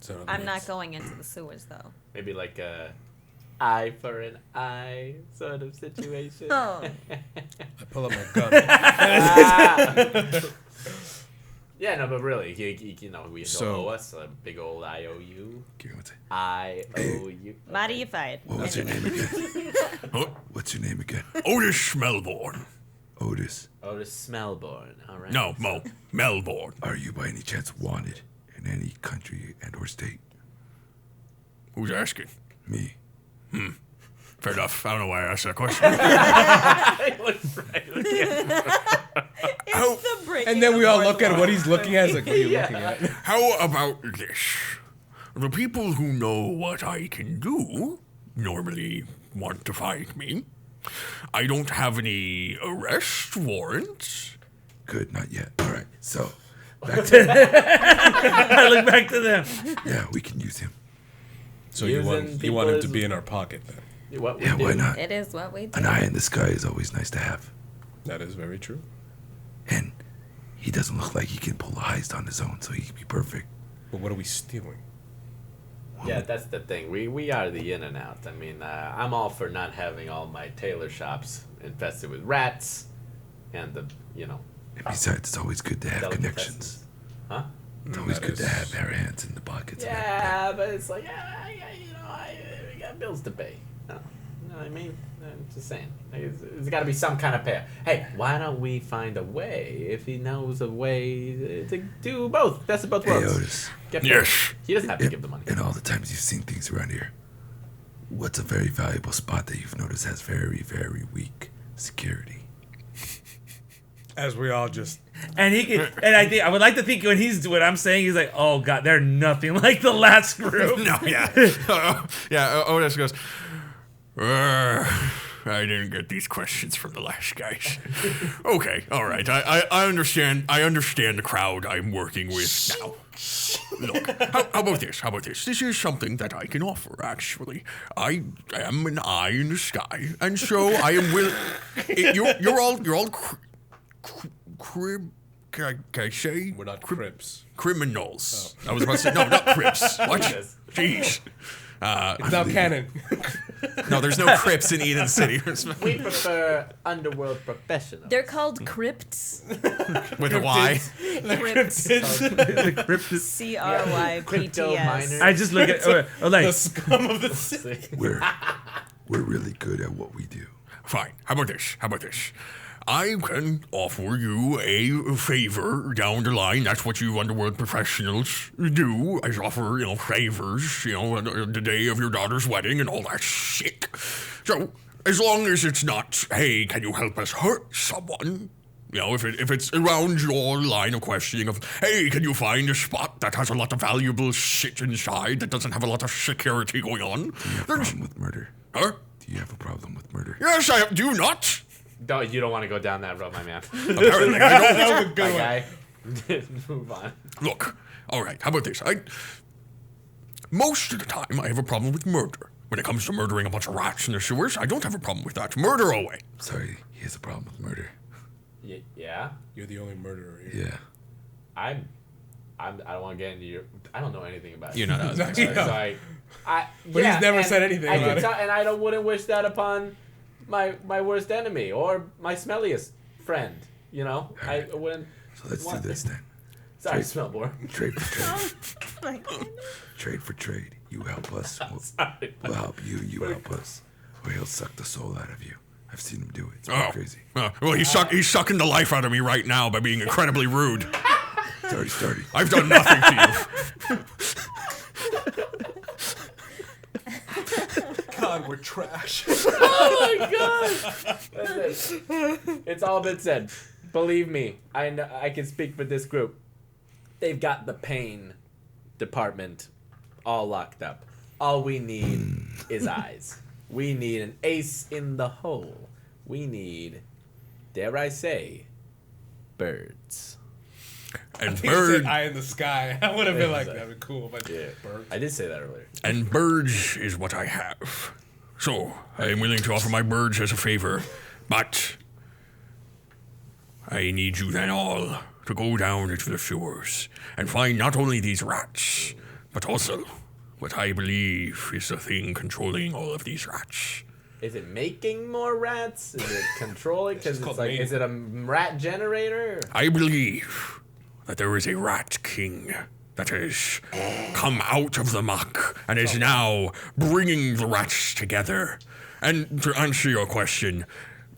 So I'm not going into the sewers though. Maybe like a eye for an eye sort of situation. Oh. I pull up my gun. Yeah, no, but really, you know, we So- owe us a big old IOU. Give me one second. IOU. Marty, you fired. What's your name again? Huh? What's your name again? Otis Melbourne. Otis, Otis Smellborn. All right. No, Melbourne. are you by any chance wanted in any country and or state? Who's asking? Me. Fair enough. I don't know why I asked that question. The breaking And then we of all fourth look at wall. what he's looking at. It's like, what are you looking at? How about this? The people who know what I can do normally want to find me. I don't have any arrest warrants. Good, not yet. All right, so back to I look back to them. yeah, we can use him. So Using you want him to people be as- in our pocket then? What we Yeah, do. why not? It is what we do. An eye in the sky is always nice to have. That is very true. And he doesn't look like he can pull a heist on his own, so he'd be perfect. But what are we stealing? Yeah, that's the thing. We are the in and out. I mean, I'm all for not having all my tailor shops infested with rats, and the And besides, it's always good to have delicatessen. connections. Huh? It's always That good to is- have our hands in the pockets. of Yeah, but it's like, we got bills to pay. You know what I mean? I'm just saying. There's got to be some kind of pay. Hey, why don't we find a way, if he knows a way, to do both? Best of both Hey, worlds. Otis, Get paid. Yes. He doesn't have to give the money. in all the times you've seen things around here, what's a very valuable spot that you've noticed has very, very weak security? As we all just And I would like to think when he's what I'm saying, he's like, oh god, they're nothing like the last group. No, yeah. Otis goes, I didn't get these questions from the last guys. Okay, all right. I understand. I understand the crowd I'm working with now. Look, how about this? How about this? This is something that I can offer, actually. I am an eye in the sky, and so I am will. You're all crib. Can I say? we're not Crips. Criminals. I was about to say, no, not Crips. What? Jeez. It's now canon. No, there's no Crips in Eden City. We prefer underworld professionals. They're called crypts. With a Y. Crypts. The crypt is- Crypto CRYPTS. miners. I just look at The like scum of the city. We're really good at what we do. Fine. How about this? How about this? I can offer you a favor down the line. That's what you underworld professionals do. I offer, favors, the day of your daughter's wedding and all that shit. So, as long as it's not, hey, can you help us hurt someone? If it's around your line of questioning of, hey, can you find a spot that has a lot of valuable shit inside that doesn't have a lot of security going on? Do you have a problem with murder? Huh? Do you have a problem with murder? Yes, I do not. You don't want to go down that road, my man. Apparently, I don't. That was a good My one. guy. Move on. Look, all right, how about this? Most of the time, I have a problem with murder. When it comes to murdering a bunch of rats in the sewers, I don't have a problem with that. Murder away. Sorry, he has a problem with murder. Yeah. You're the only murderer here. Yeah. I don't want to get into your. I don't know anything about You're not us. Yeah. So But he's never said anything I about can it. tell, and I wouldn't wish that upon my worst enemy or my smelliest friend. I wouldn't. So let's want do this then. Sorry, Smellbore. Trade for trade. Trade for trade. You help us. Sorry. We'll help you. You help us. Or he'll suck the soul out of you. I've seen him do it. It's Oh, crazy. well, he's sucking the life out of me right now by being incredibly rude. It's already started. I've done nothing to you. God, we're trash. Oh my god! That's it. It's all been said. Believe me, I know, I can speak for this group. They've got the pain department all locked up. All we need is eyes. We need an ace in the hole. We need, dare I say, birds. And He said bird eye in the sky. I would have been like, Yeah. that'd be cool. But Yeah. birds. I did say that earlier. and birds is what I have. So I am willing to offer my birds as a favor, but I need you then all to go down into the sewers and find not only these rats, but also what I believe is the thing controlling all of these rats. Is it making more rats? Is it controlling? Because it's called like, mating. is it a rat generator? I believe that there is a rat king that has come out of the muck and is now bringing the rats together. And to answer your question,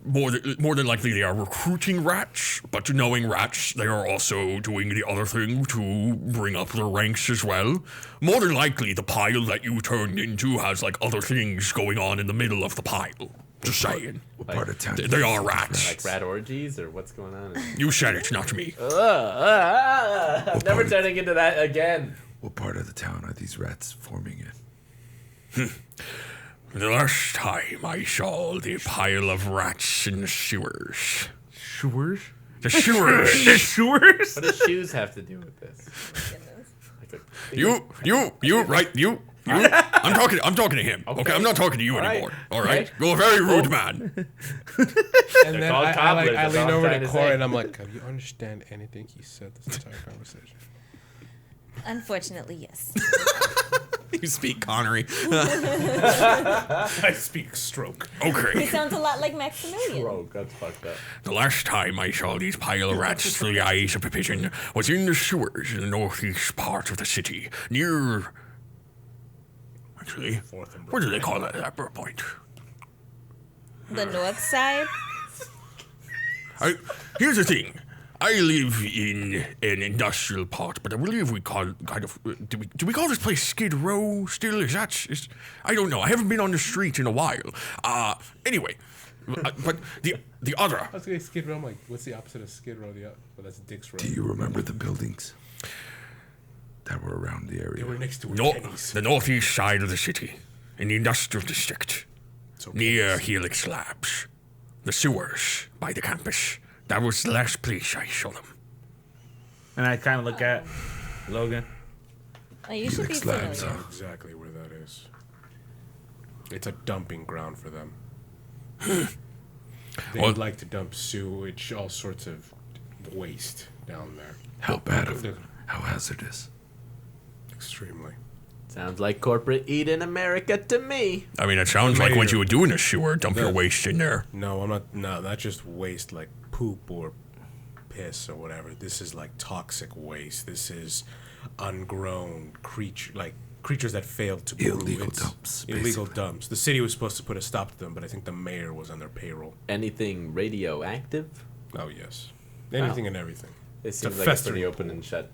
more than likely they are recruiting rats, but knowing rats, they are also doing the other thing to bring up their ranks as well. More than likely, the pile that you turned into has like other things going on in the middle of the pile. Just saying. What part of town? They are rats. Like rat orgies, or what's going on? You said it, not me. I'm never turning into that again. What part of the town are these rats forming in? The last time I saw the pile of rats in the sewers. Sewers? The sewers. The sewers? What does shoes have to do with this? Like You. I'm talking to him. Okay, I'm not talking to you All right. anymore. All right, Okay. you're a very rude man. And then called I cobblers, that's lean all I'm over trying to to Cora say. and I'm like, have you understand anything he said this entire conversation? Unfortunately, yes. You speak Connery. I speak stroke. He Okay. sounds a lot like Maximilian. Bro, that's fucked up. The last time I saw these pile of rats through the eyes of a pigeon was in the sewers in the northeast part of the city, near. Actually, what do they call that at that point? The north side? Here's the thing. I live in an industrial part, but I believe we call kind of. Do we call this place Skid Row still? I don't know. I haven't been on the street in a while. Anyway, but the other. I was going to Skid Row. I'm like, what's the opposite of Skid Row? Well, that's Dick's Row. Do you remember the buildings that were around the area? They were next to No, Kenny's. the northeast side of the city, in the industrial district, So near Kenny's. Helix Labs, the sewers by the campus. That was the last place I saw them. And I kind of look at Logan. Oh, you should be Helix Labs, familiar. huh? Exactly where that is. It's a dumping ground for them. They Well- like to dump sewage, all sorts of waste down there. How bad of how hazardous? Extremely. Sounds like corporate Eden America to me. I mean, it sounds like what Mayor. you would do in a sewer, dump your waste in there. No, I'm not. No, not just waste like poop or piss or whatever. This is like toxic waste. This is ungrown creatures that failed to brew. Illegal It's dumps, Illegal basically. dumps. The city was supposed to put a stop to them, but I think the mayor was on their payroll. Anything radioactive? Oh yes, anything and everything. It It's a seems like a festering pretty open pool. and shut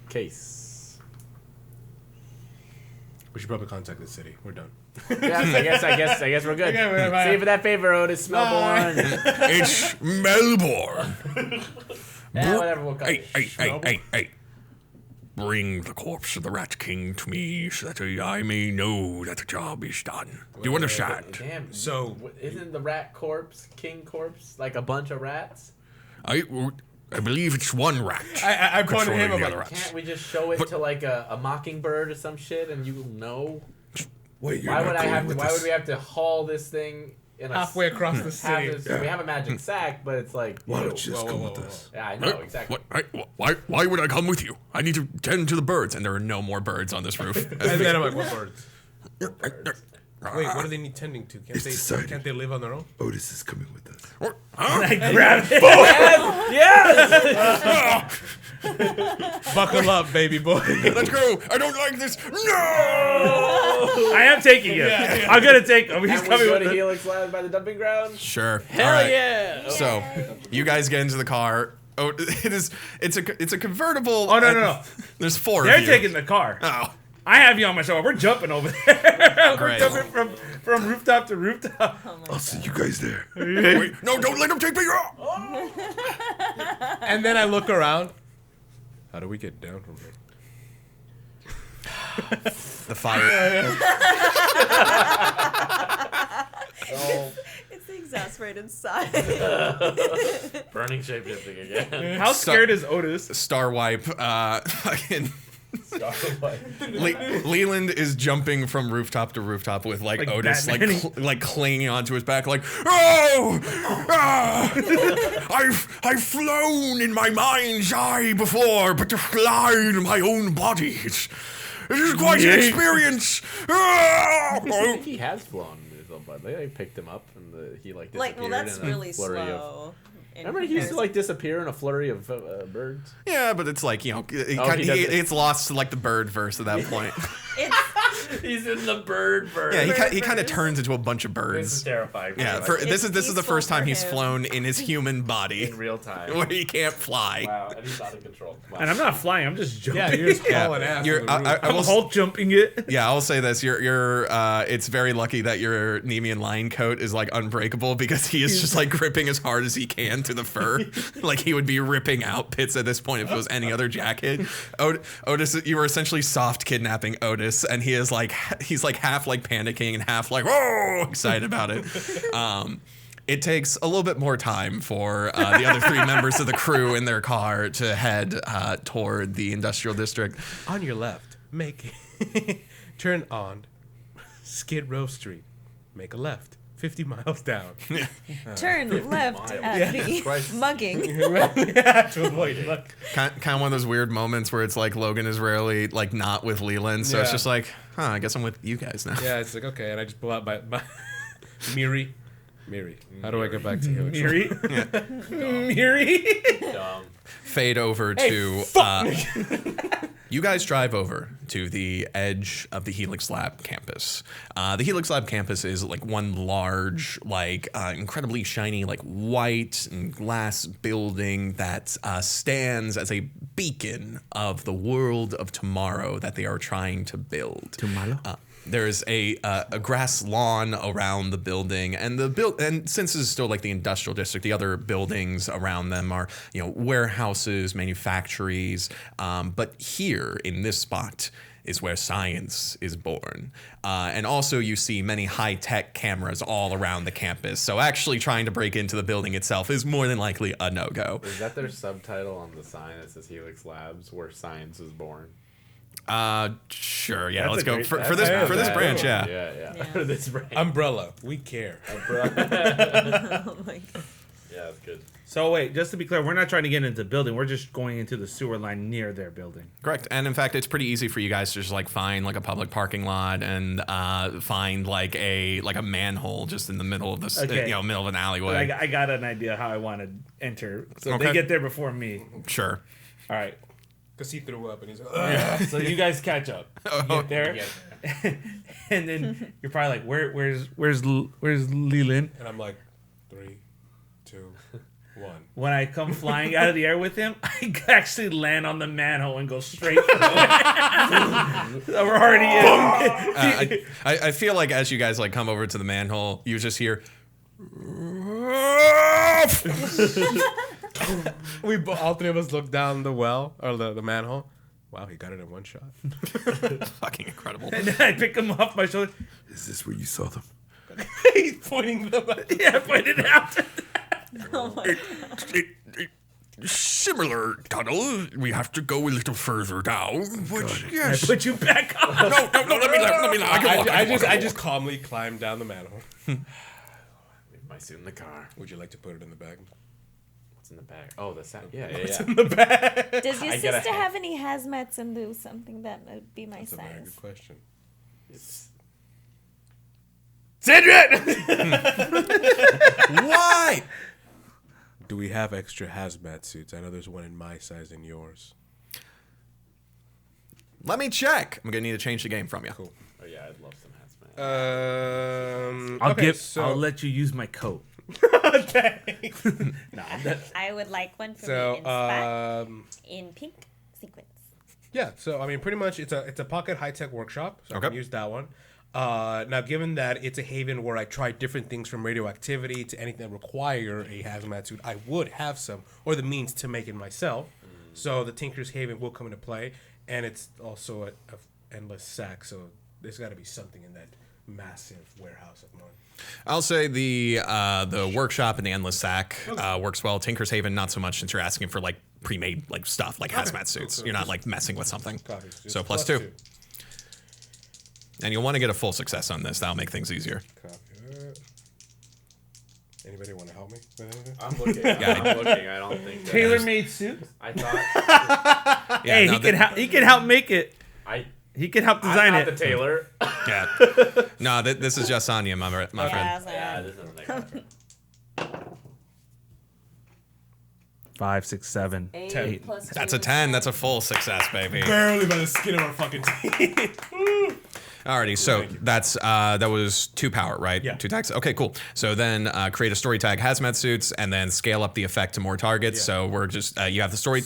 case. We should probably contact the city. We're done. Yes, I guess we're good. Okay, bye. See you for that favor, Otis Melbourne. It's Melbourne. Yeah, whatever, we'll call Hey, it. hey. Bring the corpse of the Rat King to me so that I may know that the job is done. Do you understand? Damn. So- isn't the rat corpse, king corpse, like a bunch of rats? I believe it's one rat. I pointed controlling him. I'm the like, other rats. Can't we just show it to like a mockingbird or some shit and you will know? Wait, you're Why not would I going have to? with Why us? would we have to haul this thing in a halfway across the have city. this- We have a magic sack, but it's like. Why ew. don't you just come with us? Yeah, I know exactly. Why would I come with you? I need to tend to the birds, and there are no more birds on this roof. and then I'm like, what birds? Wait, what do they need tending to? It's decided. Can't they live on their own? Otis is coming with us. I grab it. Buckle up, baby boy. Let's go! I don't like this. No! I am taking him. I'm gonna take him. He's And we coming go with to us. Helix Labs by the dumping ground. Sure. Hell All right. yeah! So, you guys get into the car. Oh, it's a convertible. Oh no. There's four They're of you. taking the car. Oh, I have you on my shoulder. We're jumping over there. We're Great. jumping from rooftop to rooftop. I'll see you guys there. Wait, no, don't let him take me off! And then I look around. How do we get down from here? the fire. It's the exasperated side. Burning shapeshifting again. How scared is Otis? Star wipe. Fucking. Starlight. Leland is jumping from rooftop to rooftop with like Otis Batman. like clinging onto his back like I've flown in my mind's eye before, but to fly in my own body, it is quite an experience. I think he has flown his own butt. They picked him up and he like disappeared Like, well, that's in a really flurry of. slow. in Remember he used to comparison. like disappear in a flurry of birds. yeah, but it's like he does it. it's lost to like the bird verse at that point. It's He's in the bird. Yeah, he kind of turns into a bunch of birds. This is terrifying. Yeah, this is the first time he's flown in his human body in real time. where he can't fly. Wow, and he's out of control. Wow. And I'm not flying. I'm just jumping. Yeah, you're just hauling ass. I'm Hulk jumping it. Yeah, I'll say this: you're it's very lucky that your Nemean lion coat is like unbreakable because he is just like gripping as hard as he can to the fur. Like he would be ripping out bits at this point if it was any other jacket. Otis, you were essentially soft kidnapping Otis, and he's like half like panicking and half like whoa excited about it. It takes a little bit more time for the other three members of the crew in their car to head toward the industrial district. On your left, turn on Skid Row Street. Make a left, 50 miles down. Turn left at the mugging. To avoid it. Kind of one of those weird moments where it's like Logan is rarely like not with Leland, so it's Yeah. just like, I guess I'm with you guys now. Yeah, it's like, okay, and I just pull out my Miri. How do I get back to you? Miri. Miri. Dumb. Fade over to you guys drive over to the edge of the Helix Lab campus. The Helix Lab campus is like one large, like incredibly shiny, like white and glass building that stands as a beacon of the world of tomorrow that they are trying to build. Tomorrow. There's a grass lawn around the building, and and since this is still like the industrial district, the other buildings around them are warehouses, manufactories. But here in this spot is where science is born, and also you see many high-tech cameras all around the campus. So actually trying to break into the building itself is more than likely a no-go. Is that their subtitle on the sign that says Helix Labs, where science is born? Sure, yeah. That's Let's a go great- for that's this a- for this branch, yeah. Yeah. For this branch. Umbrella. We care. Oh my god. Yeah, that's good. So wait, just to be clear, we're not trying to get into the building. We're just going into the sewer line near their building. Correct, and in fact, it's pretty easy for you guys to just like find like a public parking lot and find like a manhole just in the middle of the Okay. middle of an alleyway. I got an idea how I want to enter, so Okay. they get there before me. Sure. All right. Because he threw up and he's like, ugh. So you guys catch up. You get there, and then you're probably like, where's Leland? And I'm like, 3, 2, 1. When I come flying out of the air with him, I actually land on the manhole and go straight for it. So we're already in. I feel like as you guys like come over to the manhole, you just hear. All three of us look down the well, or the manhole. Wow, he got it in one shot. Fucking incredible. And then I pick him off my shoulder. Is this where you saw them? He's pointing them out. Yeah, I pointed it out. Oh my god. Similar tunnel. We have to go a little further down. But I yes. put you back on. No, let me laugh. I just calmly climbed down the manhole. Leave my suit in the car. Would you like to put it in the bag? What's in the bag? Oh, the sack. Yeah. Does your I get a sister have any hazmats and do something that would be my That's a very size? good question. Why? Do we have extra hazmat suits? I know there's one in my size and yours. Let me check. I'm gonna need to change the game from you. Cool. Oh yeah, I'd love some hazmat. I'll let you use my coat. I would like one for me So, in spot in pink sequins. yeah. So I mean, pretty much, it's a pocket high tech workshop. So I Okay. can use that one. Now, given that it's a haven where I try different things from radioactivity to anything that require a hazmat suit, I would have some or the means to make it myself. So the Tinker's Haven will come into play, and it's also a endless sack. So there's got to be something in that massive warehouse of mine. I'll say the workshop and the endless sack works well. Tinker's Haven not so much since you're asking for like pre-made like stuff like hazmat suits. Cool. You're not like messing with something. Copy. Just So plus two. And you'll want to get a full success on this. That'll make things easier. Copy that. Anybody want to help me with anything? I'm looking. I'm looking. I don't think that- Tailor-made suits. I thought. Hey, he can help make it. He can help design I'm not it. the tailor. Yeah. No, this is just on you, my friend. I was like, Yeah, this doesn't make sense. 5, 6, 7, 8 plus That's 2 a 10. That's a full success, baby. Barely by the skin of our fucking teeth. Alrighty, so that's that was 2 power, right? Yeah. 2 tags. Okay, cool. So then create a story tag hazmat suits, and then scale up the effect to more targets. Yeah. So we're just you have the story.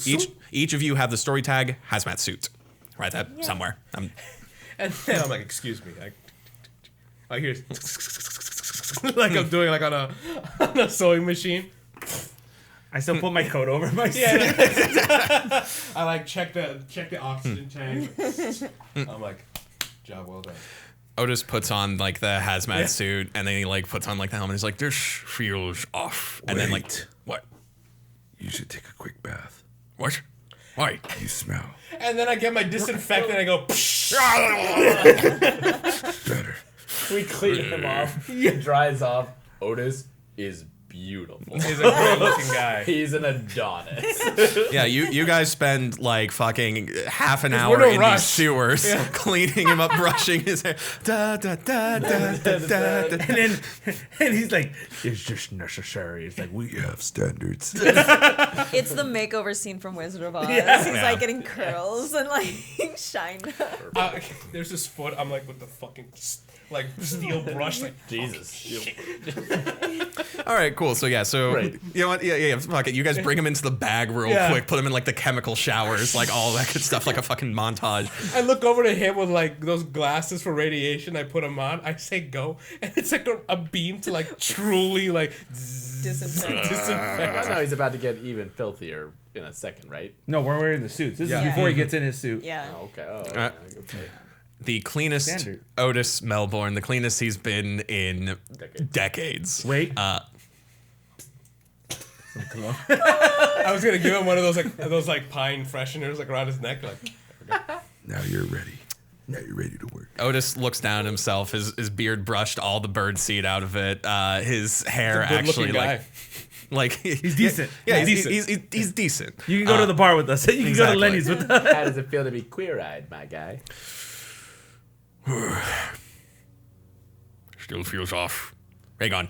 Each of you have the story tag hazmat suit. Write that somewhere. And then I'm like, excuse me. I hear like I'm doing like on a sewing machine. I still put my coat over my I like check the oxygen tank. I'm like, job well done. Otis puts on like the hazmat suit, and then he like puts on like the helmet. He's like, "This feels off." And then like, Wait. what? You should take a quick bath. What? Why? You smell And then I get my disinfectant and I go, better. We clean him off. He dries off. Otis is beautiful. he's a great looking guy. He's an Adonis. Yeah, you guys spend like fucking half an we're hour no in rush. these sewers, cleaning him up, brushing his hair. Da, da, da, da, da, da, da. and he's like, it's just necessary. It's like We have standards. It's the makeover scene from Wizard of Oz. He's like getting curls and like shine. There's this foot. I'm like with the fucking like steel brush. Like Jesus. All right, cool. So yeah, Right. you know what? Yeah. Fuck it. You guys bring him into the bag real quick. Put him in like the chemical showers, like all that good stuff, like a fucking montage. I look over to him with like those glasses for radiation. I put them on. I say go, and it's like a beam to like truly like disinfect. No, he's about to get even filthier in a second, right? no, we're wearing the suits. This Yeah. is before he gets in his suit. Yeah. Oh, okay. Oh, Uh, okay. The cleanest Standard. Otis Melbourne, the cleanest he's been in decades. Wait. I was gonna give him one of those like pine fresheners like around his neck. Like Now you're ready. Now you're ready to work. Otis looks down at himself. His beard brushed all the bird seed out of it. His hair a good-looking actually guy. like He's decent. Yeah, He's he's decent. You can go to the bar with us. You can go to exactly. Lenny's with us. How does it feel to be queer-eyed, my guy? Still feels off. Hang on.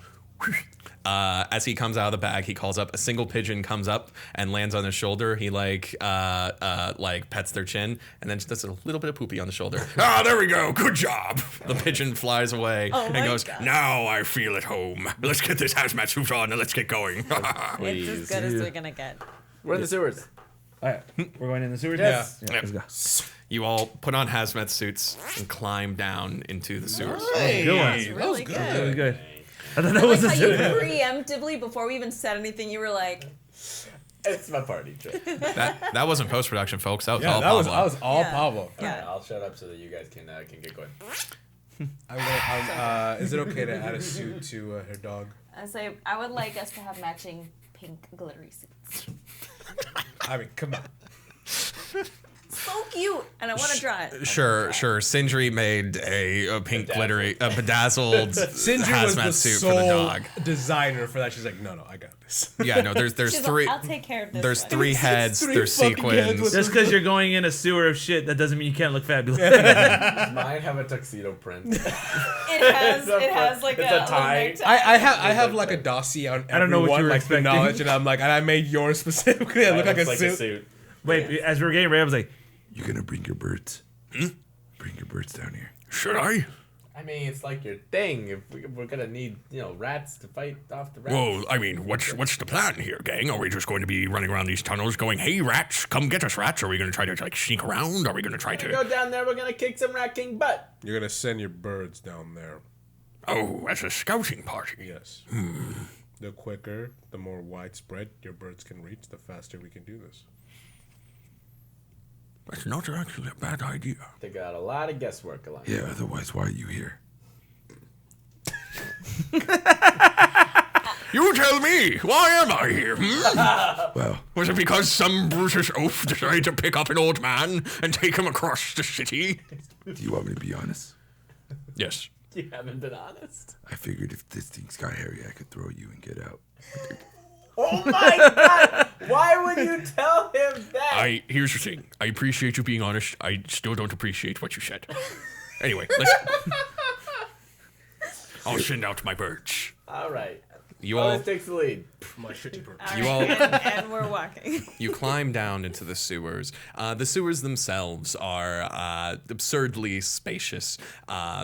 As he comes out of the bag, he calls up. A single pigeon comes up and lands on his shoulder. He like pets their chin and then just does a little bit of poopy on the shoulder. Ah, there we go. Good job. The pigeon flies away Oh and my goes. God. Now I feel at home. Let's get this hazmat suit on and let's get going. It's as good as we're gonna get. We're in the sewers. All right, we're going in the sewers. Yes. Yeah, let's go. You all put on hazmat suits and climb down into the sewers. Good one. It's really That good. was good. I thought that I was like a how you suit. preemptively, before we even said anything, you were like, It's my party trick. That wasn't post production, folks. That was all that was Pablo. all Yeah. Pablo. yeah. I'll shut up so that you guys can get going. Is it okay to add a suit to her dog? I say I would like us to have matching pink glittery suits. I mean, come on. So cute, and I want to draw it. Sure. Sindri made a pink glittery, a bedazzled Sindri was hazmat the suit sole for the dog. designer for that. She's like, no, I got this. Yeah, no, there's She's three. like, I'll take care of this. There's one." 3 heads. Three There's fucking heads sequins. with- Just because you're going in a sewer of shit, that doesn't mean you can't look fabulous. Does mine have a tuxedo print? It has like It's a a little tie. necktie. I have like a dossier on I don't know what you everyone, were like expecting. the knowledge, and I'm like, and I made yours specifically. It looked like a Looks suit. Wait, as we were getting ready, I was like, You gonna bring your birds? Bring your birds down here. Should I? I mean, it's like your thing. If we're gonna need, rats to fight off the rats. Well, I mean, what's the plan here, gang? Are we just going to be running around these tunnels going, hey, rats, come get us, rats? Are we going to try to, like, sneak around? Are we going to try Go to... down there. We're gonna kick some rat king butt. You're gonna send your birds down there. Oh, as a scouting party. Yes. The quicker, the more widespread your birds can reach, the faster we can do this. That's not actually a bad idea. They got a lot of guesswork along. Yeah, otherwise, why are you here? You tell me, why am I here? Well, Was it because some Brutus oaf decided to pick up an old man and take him across the city? do you want me to be honest? Yes. You haven't been honest. I figured if this thing's got hairy, I could throw you and get out. Oh my god! Why would you tell him that? Here's the thing. I appreciate you being honest. I still don't appreciate what you said. Anyway, let's... I'll send out my birds. All right. You all takes the lead. My shitty bird. You all- and we're walking. You climb down into the sewers. The sewers themselves are absurdly spacious.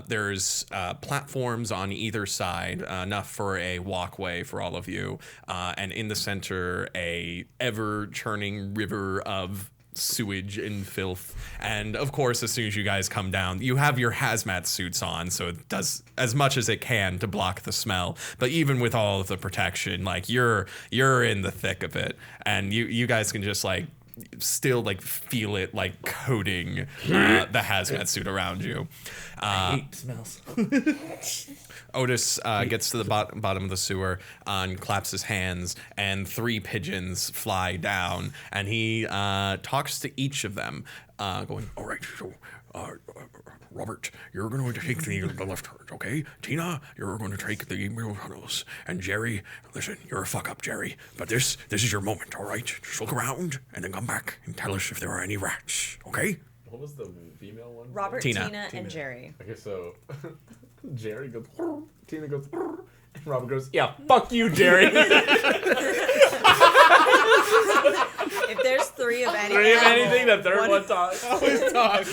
There's platforms on either side, enough for a walkway for all of you, and in the center, a ever-churning river of sewage and filth. And of course, as soon as you guys come down, you have your hazmat suits on, so it does as much as it can to block the smell. But even with all of the protection, like you're in the thick of it, and you guys can just like still like feel it like coating the hazmat suit around you. I hate smells. Otis gets to the bottom of the sewer and claps his hands, and 3 pigeons fly down, and he talks to each of them, going, All right, so, Robert, you're going to take the left turns, okay? Tina, you're going to take the middle tunnels. And Jerry, listen, you're a fuck-up, Jerry. But this is your moment, all right? Just look around and then come back and tell us if there are any rats, okay? What was the female one? Robert, Tina. Tina, and Jerry. Okay, so Jerry goes, Tina goes, and Robert goes, yeah, fuck you, Jerry. If there's 3 of any anything, the animal, third one talks. Always talk.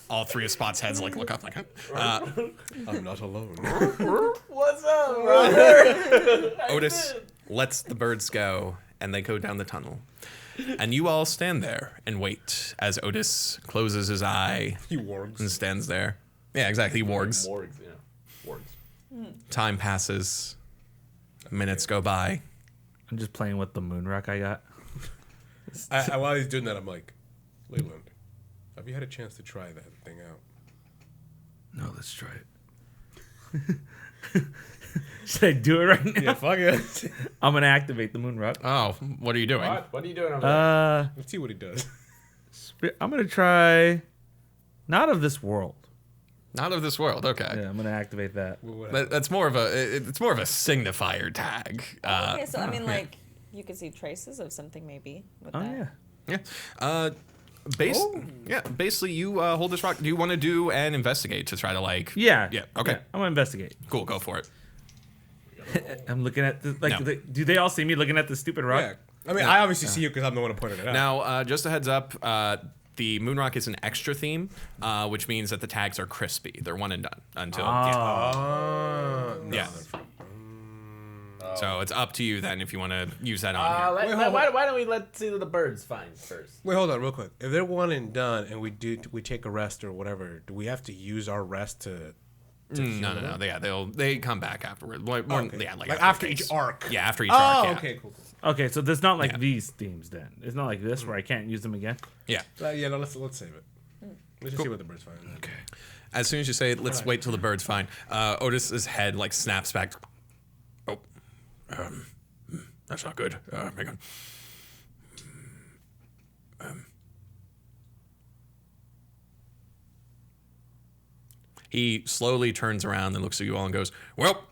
all 3 of Spot's heads like look up like, I'm not alone. What's up, Robert? Otis lets the birds go, and they go down the tunnel. And you all stand there and wait as Otis closes his eye He wargs. and stands there. Yeah, exactly. He wargs. Wargs, yeah. Wargs. Time passes. Minutes go by. I'm just playing with the moon rock I got. While he's doing that, I'm like, Leland, have you had a chance to try that thing out? No, let's try it. Should I do it right now? Yeah, fuck it. I'm gonna activate the moon rock. Oh, what are you doing? What are you doing over there? Let's see what he does. I'm gonna try. Not of this world. Not of this world. Okay. Yeah, I'm gonna activate that. That's more of a signifier tag. Okay, so I mean, like, you could see traces of something maybe with Oh that. yeah. Yeah. Basically, you hold this rock. Do you want to do an investigate to try to like? Yeah. Yeah. Okay. Yeah, I'm gonna investigate. Cool. Go for it. I'm looking at the, like. No. Do they all see me looking at the stupid rock? Yeah. I mean, I obviously see you because I'm the one who pointed it out. Now, just a heads up. The Moonrock is an extra theme, which means that the tags are crispy. They're one and done until. Yeah. So it's up to you then if you want to use that on here. Why don't we let see the birds find first? Wait, hold on, real quick. If they're one and done, and we take a rest or whatever, do we have to use our rest to No. They come back afterward. Like, more, okay. Yeah, like after phase. each arc. Yeah, after each Oh, arc. Yeah. okay, cool. Okay, so there's not like Yeah. these themes then. It's not like this where I can't use them again. Yeah. Yeah, no, let's save it. Let's just see what the birds find. Okay. As soon as you say it, let's wait till the bird's fine. Otis's head like snaps back. Oh, that's not good. Hang on. He slowly turns around and looks at you all and goes, "Well,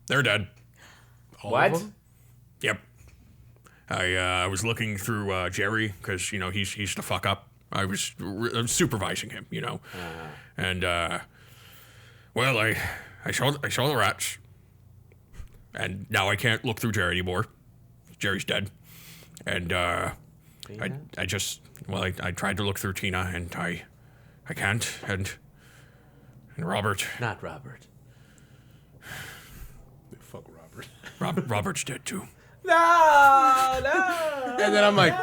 they're dead." What? Yep. I was looking through Jerry because he's the fuck up. I was supervising him, and well, I saw the rats, and now I can't look through Jerry anymore. Jerry's dead, and I tried to look through Tina, and I can't, and Robert. Not Robert. Fuck Robert. Robert's dead too. No. And then I'm like,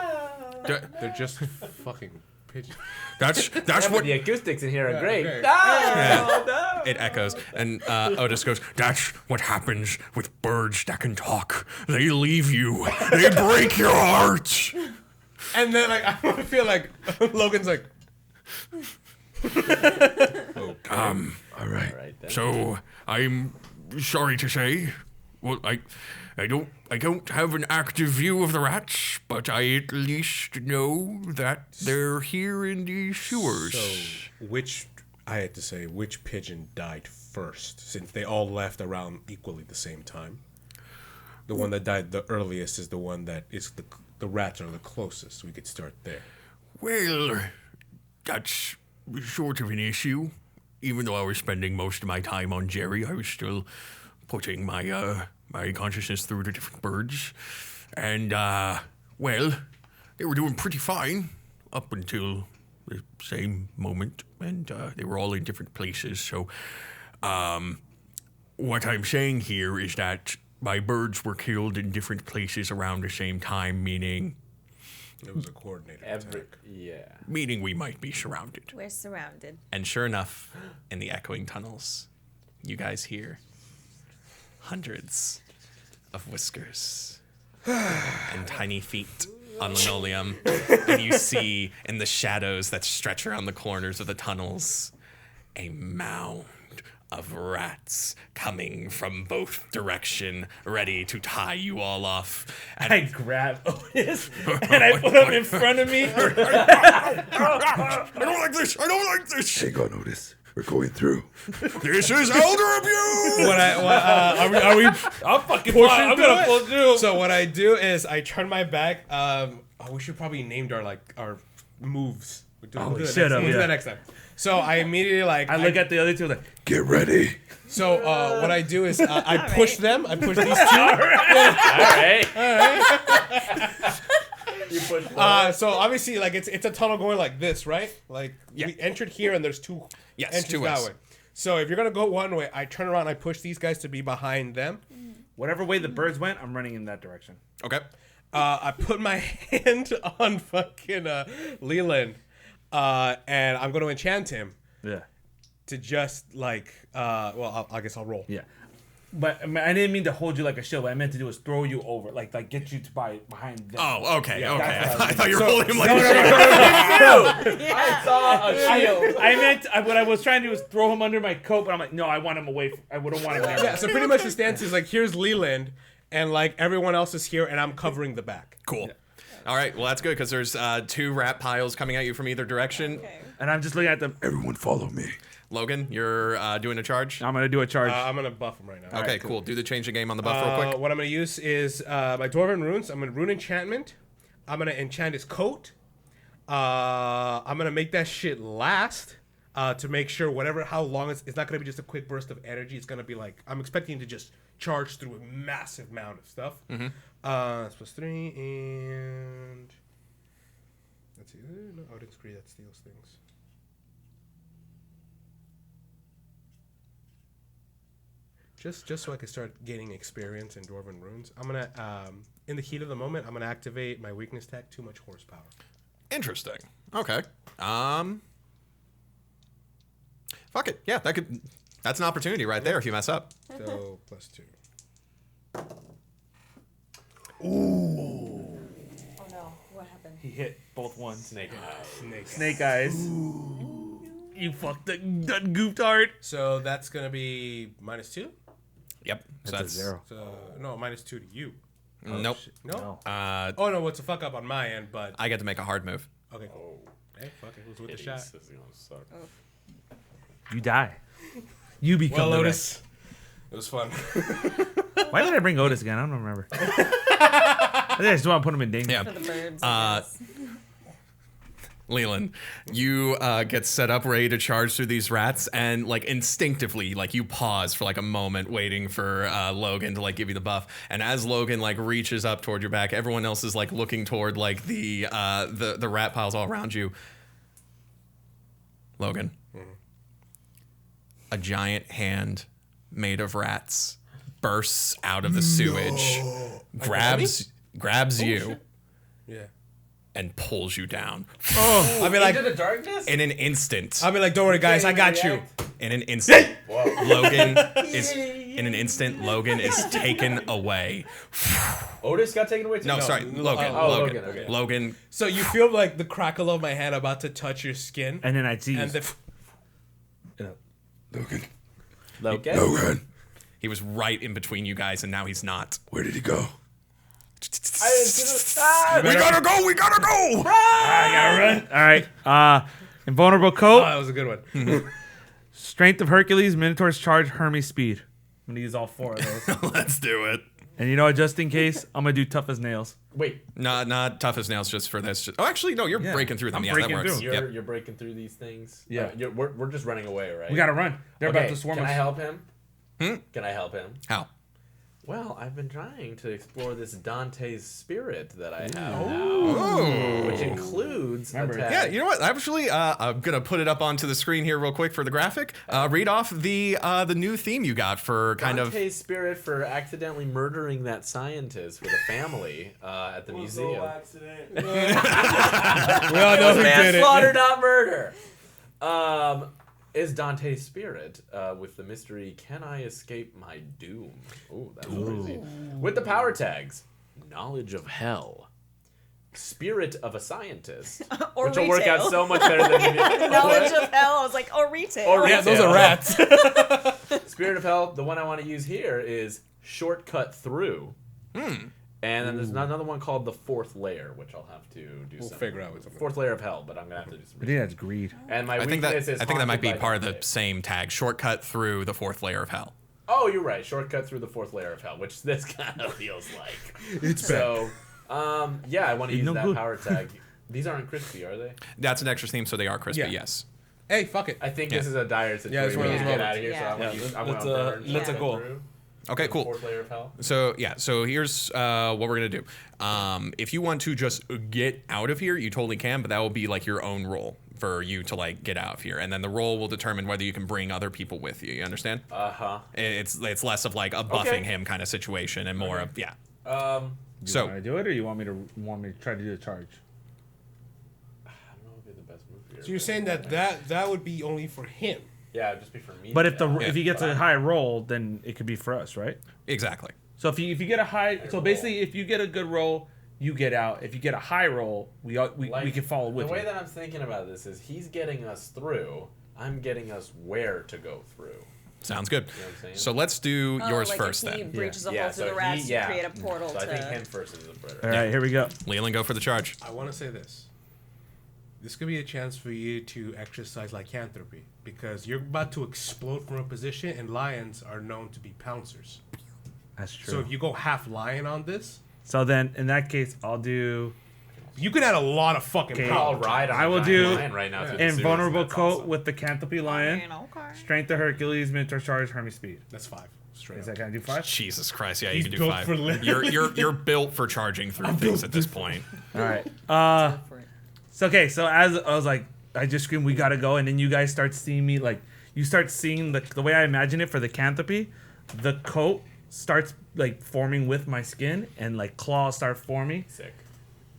they're just fucking pigeons. That's But what the acoustics in here are great. okay. No. It echoes, and Otis goes, That's what happens with birds that can talk. They leave you. They break your heart. And then like I feel like Logan's like, All right. Right then. So I'm sorry to say, well, I don't have an active view of the rats, but I at least know that they're here in these sewers. so which pigeon died first, since they all left around equally the same time? The one that died the earliest is the one that is the rats are the closest. We could start there. Well, that's sort of an issue. Even though I was spending most of my time on Jerry, I was still putting my my consciousness through the different birds, and well, they were doing pretty fine up until the same moment, and they were all in different places. So, what I'm saying here is that my birds were killed in different places around the same time, meaning It was a coordinated attack. meaning we might be surrounded. We're surrounded. And sure enough, in the echoing tunnels, you guys hear hundreds of whiskers and tiny feet on linoleum. And you see in the shadows that stretch around the corners of the tunnels a mound of rats coming from both direction, ready to tie you all off. And I grab Otis and I put him in front of me. I don't like this. I don't like this. Hang on, Otis. We're going through. This is elder abuse. Are we I'm fucking pushing. I'm gonna pull through. So what I do is I turn my back. We should probably named our moves. We'll do that next time. So I immediately I look at the other two like, Get ready. So what I do is I push them. I push these two. All right. You push So obviously, like it's a tunnel going like this, right? Like we entered here, and there's two entrances two that ways. way. So if you're gonna go one way, I turn around, I push these guys to be behind them. whatever way the birds went, I'm running in that direction. okay. I put my hand on fucking Leland, and I'm gonna enchant him Yeah. to just like I guess I'll roll. Yeah. But I, mean, I didn't mean to hold you like a shield. What I meant to do was throw you over, like get you to behind them. Oh, okay, Yeah, okay. that's what I thought you were holding him like I saw a shield. I meant what I was trying to do was throw him under my coat, but I'm like, no, I want him away. I wouldn't want him there. Yeah. So pretty much the stance is like here's Leland, and like everyone else is here, and I'm covering the back. Cool. All right, well, that's good because there's two rat piles coming at you from either direction. Okay. And I'm just looking at them. Everyone follow me. Logan, you're doing a charge? I'm gonna do a charge. I'm gonna buff him right now. Okay, cool. Do the change the game on the buff real quick. What I'm gonna use is my Dwarven runes. I'm gonna rune enchantment. I'm gonna enchant his coat. I'm gonna make that shit last to make sure how long it's not gonna be just a quick burst of energy. It's gonna be like I'm expecting to just charge through a massive amount of stuff. That's +3 and let's see. No, I didn't agree that steals things. Just so I can start gaining experience in Dwarven runes, I'm gonna in the heat of the moment, I'm gonna activate my weakness tech. Too much horsepower. Interesting. Okay. Fuck it. Yeah, that's an opportunity right there if you mess up. So +2. Oh no, what happened? He hit both ones. Snake eyes. Snake eyes. You fucked that goofed hard. So that's gonna be -2. Yep. So That's a that's 0. So no, -2 to you. Nope. Shit. No. No. Oh no, it's a fuck up on my end, but I get to make a hard move. okay, cool. Hey, fuck it. Who's with the shot? This is gonna suck. You die. You become Well, the Otis, it was fun. rat. Why did I bring Otis again? I don't remember. I just want to put him in danger. Yeah. For the birds. I guess. Leland, you get set up ready to charge through these rats, and like instinctively, like you pause for like a moment, waiting for Logan to like give you the buff. And as Logan like reaches up toward your back, everyone else is like looking toward like the rat piles all around you. Logan, a giant hand made of rats bursts out of the sewage, grabs you, Yeah. and pulls you down. I'll be like, Into the darkness? In an instant. don't worry, guys, I got you. In an instant, Logan is taken away. Otis got taken away too? No, sorry, Logan. Logan, okay. Logan. So you feel like the crackle of my hand about to touch your skin, And then I see and you. Logan. Logan? Logan. He was right in between you guys, and now he's not. Where did he go? We gotta go. We gotta go. I gotta run. All right. Invulnerable coat. that was a good one. Strength of Hercules. Minotaur's charge. Hermes speed. I'm gonna use all 4 of those. Let's do it. And you know what? Just in case, I'm gonna do tough as nails. Wait, Not tough as nails just for this. Oh, actually, no, you're Yeah, breaking through them. I'm Yeah, breaking that works. through. Yep. you're breaking through these things? Yeah. We're just running away, right? We gotta run. They're Okay, about to swarm can us. I help him? Can I help him? How? Well, I've been trying to explore this Dante's spirit that I have now, which includes a tag. Yeah, you know what? Actually, I'm gonna put it up onto the screen here real quick for the graphic. Read off the new theme you got for kind of Dante's spirit for accidentally murdering that scientist with a family at the museum. We all know who did it. Manslaughter, not murder. Is Dante's spirit with the mystery, can I escape my doom? Ooh, that's crazy. With the power tags, knowledge of hell, spirit of a scientist, Or which will work out retail. so much better than Knowledge of hell. I was like, oh, retail. Or Yeah, those are rats. Spirit of hell. The one I want to use here is shortcut through. And then there's another one called the fourth layer, which I'll have to do some. figure out what's fourth layer of hell, but I'm gonna have to do some. I think that's greed. And my I think that weakness is I think that might be haunted by part of the Dante. same tag. Shortcut through the fourth layer of hell. Oh, you're right. Shortcut through the fourth layer of hell, which this kind of feels like. It's so. Yeah, I want to use no that good. power tag. These aren't crispy, are they? That's an extra theme, so they are crispy. Yeah. Yes. Hey, fuck it. I think Yeah. this is a dire situation. Yeah, it's one of We those need to get moments. out of here. So Yeah. I'm gonna use. I'm let's, gonna burn let's shortcut go. through Okay, the cool. fourth layer of hell. So yeah, so here's what we're gonna do. If you want to just get out of here, you totally can, but that will be like your own roll for you to like get out of here, and then the roll will determine whether you can bring other people with you. You understand? It's less of like a buffing him kind of situation and more of You So want to do it, or you want me to try to do the charge? I don't know if it's the best move here. So you're saying that would be only for him. Yeah, it'd just be for me. But if yeah. if he gets a high roll, then it could be for us, right? exactly. So if you get a high, so basically if you get a good roll, you get out. If you get a high roll, we can follow with the way you. that I'm thinking about this is he's getting us through. I'm getting us where to go through. Sounds good. know what I'm saying? So let's do yours like first if he then. breaches a Yeah, hole through so the rats, he- you create a portal So I to. think him first is the better. All right, here we go. Leland, go for the charge. I want to say this. This could be a chance for you to exercise lycanthropy because you're about to explode from a position, and lions are known to be pouncers. That's true. So if you go half lion on this, So then in that case, I'll do you can add a lot of fucking Okay. I'll power. ride on I a will giant do lion right now. through the sewers, invulnerable and that's coat awesome. with the Canthropy Lion, Okay. strength to Hercules, mentor charge, Hermes speed. That's 5. Straight Is up. that gonna do 5? Jesus Christ, yeah, you He's can do built 5. for living. You're built for charging through things at this point. All right. For it. So okay, so as I was like, I just screamed, "We gotta go!" And then you guys start seeing me like, you start seeing the way I imagine it for the Canthropy, the coat starts like forming with my skin, and like claws start forming. Sick.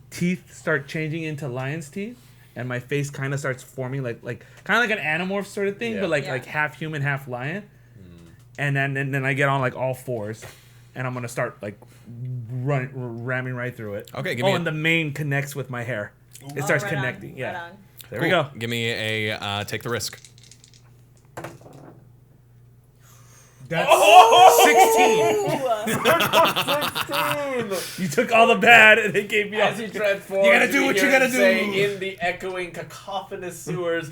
Teeth start changing into lion's teeth, and my face kind of starts forming like kind of like an animorph sort of thing, Yeah. but like Yeah. half human, half lion. And then I get on like all fours, and I'm gonna start like ramming right through it. Okay, give me a- and the mane connects with my hair. It starts right on, connecting. right Yeah. on. There we Cool. go. Give me a take the risk. That's 16. You took all the bad and they gave me all. As you transform, You gotta do what you hear gotta him say do. in the echoing cacophonous sewers.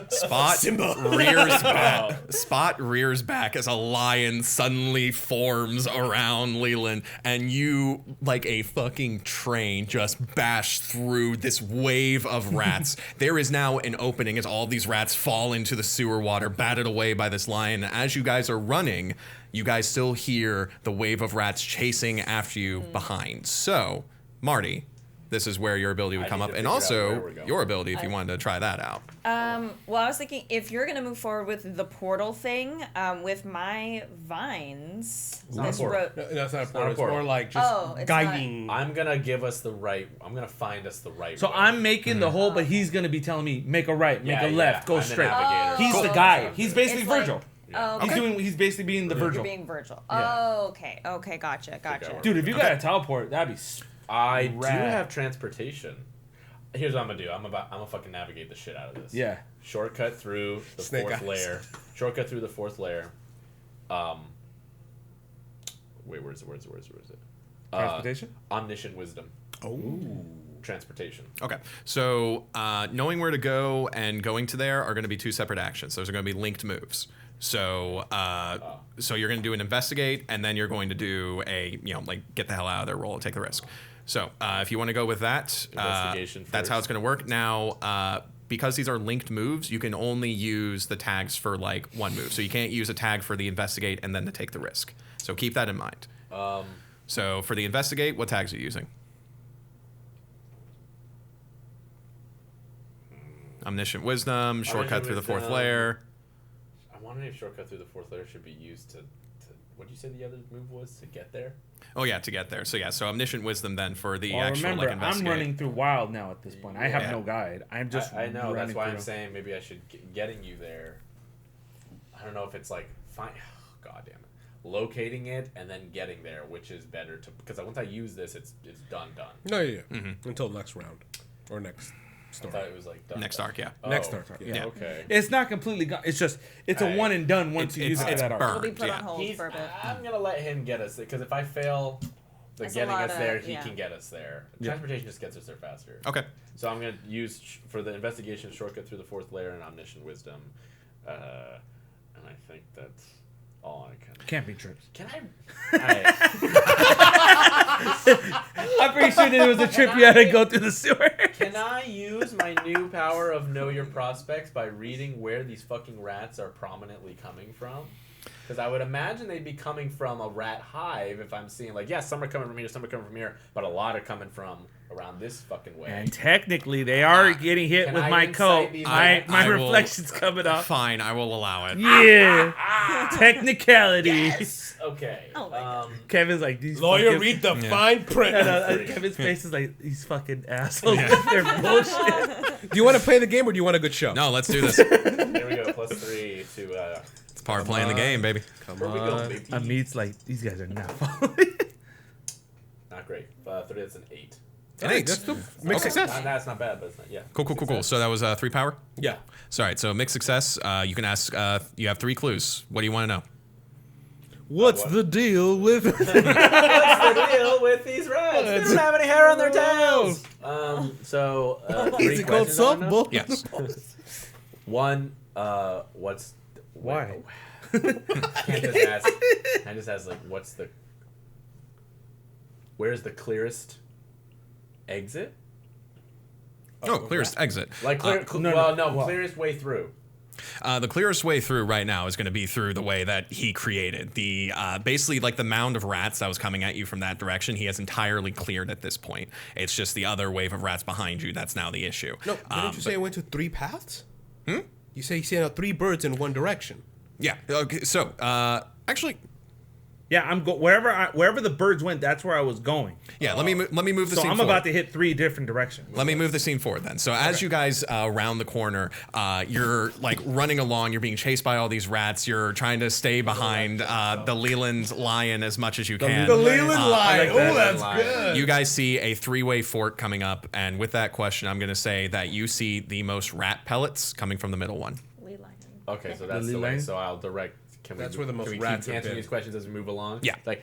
Spot rears back. Spot rears back as a lion suddenly forms around Leland, and you, like a fucking train, just bash through this wave of rats. There is now an opening as all these rats fall into the sewer water, batted away by this lion. As you guys are running, you guys still hear the wave of rats chasing after you behind. So, Marty, this is where your ability would I come need up, to and figure out also where we're going. your ability if you wanted to try that out. Well, I was thinking if you're gonna move forward with the portal thing, with my vines, not a this portal. road. No, that's not a not portal. a It's portal. more like just Oh, it's guiding. I'm gonna give us the right. I'm gonna find us the right. So way. I'm making the hole, but he's gonna be telling me make a right, make Yeah, a left, yeah, go I'm the straight. navigator. He's the Oh, guy. okay. He's basically It's like- Virgil. Oh, He's basically being the You're Virgil. being Virgil. Yeah. Oh, okay. Okay, gotcha. Dude, if you got a teleport, that'd be. I do Rad. have transportation. Here's what I'm gonna do. I'm gonna fucking navigate the shit out of this. Yeah. Shortcut through the Snake fourth eyes. layer. Shortcut through the fourth layer. Wait, where is it? Transportation? Omniscient wisdom. Oh. Transportation. Okay, so knowing where to go and going to there are going to be two separate actions. Those are going to be linked moves. So, so you're going to do an investigate, and then you're going to do a like get the hell out of there roll, take the risk. So, if you want to go with that, Investigation that's how first. it's going to work. Now, because these are linked moves, you can only use the tags for like one move. So you can't use a tag for the investigate and then to take the risk. So keep that in mind. So for the investigate, what tags are you using? Omniscient Wisdom, Shortcut through the fourth layer. I'm wondering if Shortcut through the fourth layer should be used to what did you say the other move was, to get there? Oh yeah, to get there. So yeah, so Omniscient Wisdom then for the Well, actual remember, like investigate. I'm running through wild now at this point. I have Yeah. no guide. I'm just. I know, that's running why I'm through. saying maybe I should getting you there. I don't know if it's like God damn it. Locating it and then getting there, which is better to, because once I use this, it's done. No, yeah. Until next round or next I story. thought it was like done. Next arc, yeah. Next arc, yeah. yeah. Okay. It's not completely gone. It's just it's a Alright. one and done once you use it for it's that arc. burned. It'll be put Yeah. on hold for a bit. I'm gonna let him get us there, because if I fail the That's a getting lot us of- there, he yeah. can get us there. Yeah. Transportation just gets us there faster. Okay. So I'm gonna use for the investigation Shortcut through the fourth layer and Omniscient Wisdom, and I think that's all I can. Can't be trips. Can I? I'm pretty sure that it was a trip you had to go through the sewer. Can I use my new power of Know Your Prospects by reading where these fucking rats are prominently coming from? Because I would imagine they'd be coming from a rat hive if I'm seeing, like, yeah, some are coming from here, some are coming from here, but a lot are coming from around this fucking way. And technically, they are getting hit Can with I my insight coat. these My I will- reflection's coming up. Fine, I will allow it. Yeah. Technicality. Yes! Okay. Oh my God. Kevin's like, these Lawyer, fucking- read the fine print. Kevin's face is like, these fucking assholes. They're bullshit. Do you want to play the game or do you want a good show? No, let's do this. Here we go, +3 to, It's part of playing the game, baby. where we go, baby? Amit's like, these guys are not following. Not great. 3, that's an 8. An 8. That's still mixed success. That's not bad, but it's not, yeah. Cool. So that was 3 power? Yeah. So, all right, so mixed success. You can ask, you have 3 clues. What do you want to know? What's What? the deal with What's the deal with these rats? They don't have any hair on their tails. So 3 Is it called questions I wanna know. softball? Yes. One, what's Why? Can't just ask like where's the clearest exit? Oh, clearest exit. Like clearest way through. The clearest way through right now is going to be through the way that he created. The basically like the mound of rats that was coming at you from that direction, he has entirely cleared at this point. It's just the other wave of rats behind you that's now the issue. No, didn't you say it went to 3 paths? You say you sent out 3 birds in one direction. Yeah. Okay. So, actually, Yeah, I'm wherever the birds went, that's where I was going. yeah. Let me move the So scene I'm forward. about to hit 3 different directions. Let me move the scene forward then. So as you guys round the corner, you're like running along. You're being chased by all these rats. You're trying to stay behind the Leland lion as much as you can. The Leland line. like that. Oh, that's Line. good. You guys see a 3-way fort coming up, and with that question, I'm going to say that you see the most rat pellets coming from the middle one. Leland. Okay, so that's The the way. line? So I'll direct. That's where the most can we rats keep have answering been. these questions as we move along? Yeah. Like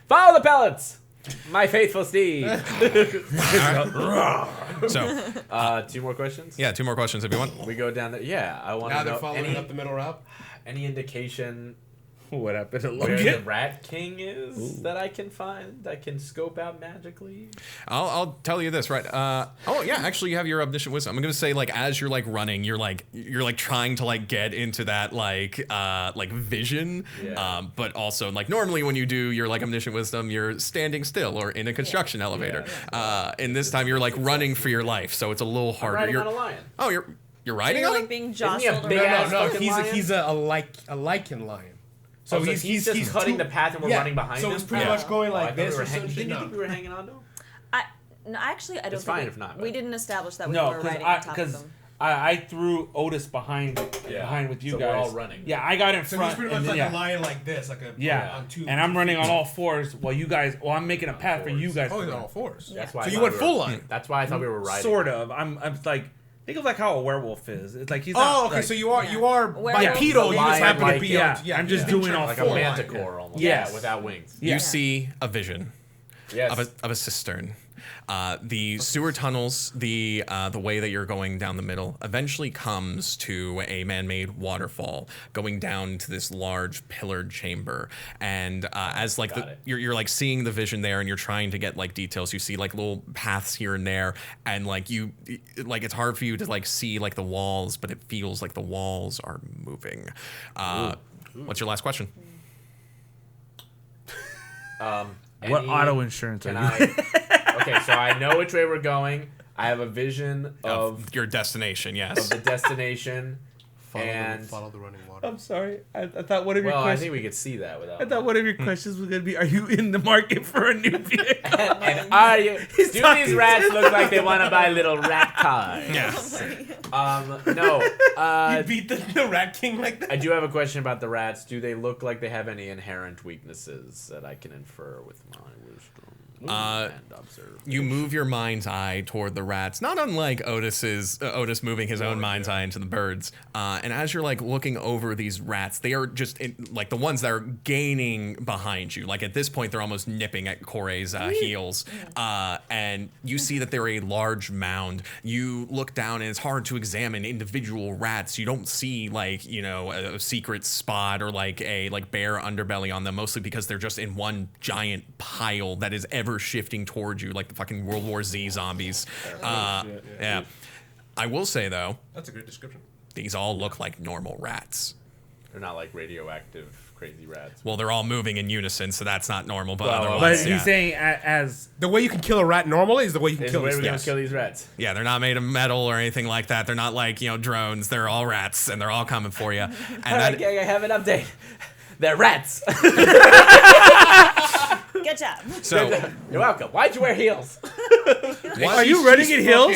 follow the pellets, my faithful steed. So 2 more questions. yeah, 2 more questions if you want. We go down there. Yeah, I want Now to they're know following up the middle route. any indication What happened to where the Logan? Rat King is that I can find, that can scope out magically. I'll tell you this, right? Oh yeah, actually you have your omniscient wisdom. I'm gonna say like as you're like running, you're like trying to like get into that like vision. Yeah. But also like normally when you do your like omniscient wisdom, you're standing still or in a construction elevator. And this time you're like running for your life, so it's a little harder. Riding You're on a lion. oh you're riding You're on like it? being Isn't he a jostled big around. ass No, fucking lion? he's a lichen lion. So he's just cutting the path and we're running behind him. So it's pretty much going like this or something. Didn't you think we were hanging on to him? No, actually, I don't It's think fine we, if not, we but- didn't establish that we No, were riding on top of them. I threw Otis behind with you So guys. we're all running. Yeah, I got in So front. he's pretty and much then, like a lion like this, like a Yeah, on 2. and I'm running on all 4s while you guys. Well, I'm making a path for you guys. Oh, to he's on run. all 4s. That's why. So I you thought went we full were- line. That's why I thought we were riding. Sort of. I'm like think of like how a werewolf is. It's like he's. Oh, not, okay. like, So you are Werewolf. bipedal. You just Lion happen to like- be yeah, on. I'm just doing all like 4. a manticore almost. Yes. Yeah, without wings. Yeah. You see a vision Yes. of a cistern. The sewer tunnels, the way that you're going down the middle, eventually comes to a man-made waterfall going down to this large pillared chamber. And as like you're like seeing the vision there, and you're trying to get like details. You see like little paths here and there, and like it's hard for you to like see like the walls, but it feels like the walls are moving. What's your last question? What auto insurance are you? Okay, so I know which way we're going. I have a vision of your destination, yes. the destination. Follow the running water. I'm sorry. I thought one of your Well, I questions. think we could see that without. I thought one of your questions was gonna be, "Are you in the market for a new vehicle?" And are you? Do these rats look like they want to buy little rat cars? Yes. No. You beat the Rat King like that? I do have a question about the rats. Do they look like they have any inherent weaknesses that I can infer with my wisdom? And observe. You move your mind's eye toward the rats, not unlike Otis moving his own mind's eye into the birds. And as you're like looking over these rats, they are just like the ones that are gaining behind you. Like at this point, they're almost nipping at Corey's heels. And you see that they're a large mound. You look down, and it's hard to examine individual rats. You don't see like a secret spot or like a bare underbelly on them, mostly because they're just in one giant pile that is ever shifting towards you like the fucking World War Z zombies. Yeah. I will say though, That's a great description. these all look like normal rats. They're not like radioactive crazy rats. Well, they're all moving in unison, so that's not normal. But Well, otherwise, But yeah. he's saying as The way you can kill a rat normally is the way you can Is kill the way this we're thing. gonna kill these rats. Yeah, they're not made of metal or anything like that. They're not like drones. They're all rats, and they're all coming for you. And that, I have an update. They're rats. Good job. so You're welcome. Why'd you wear heels? Are you running in heels?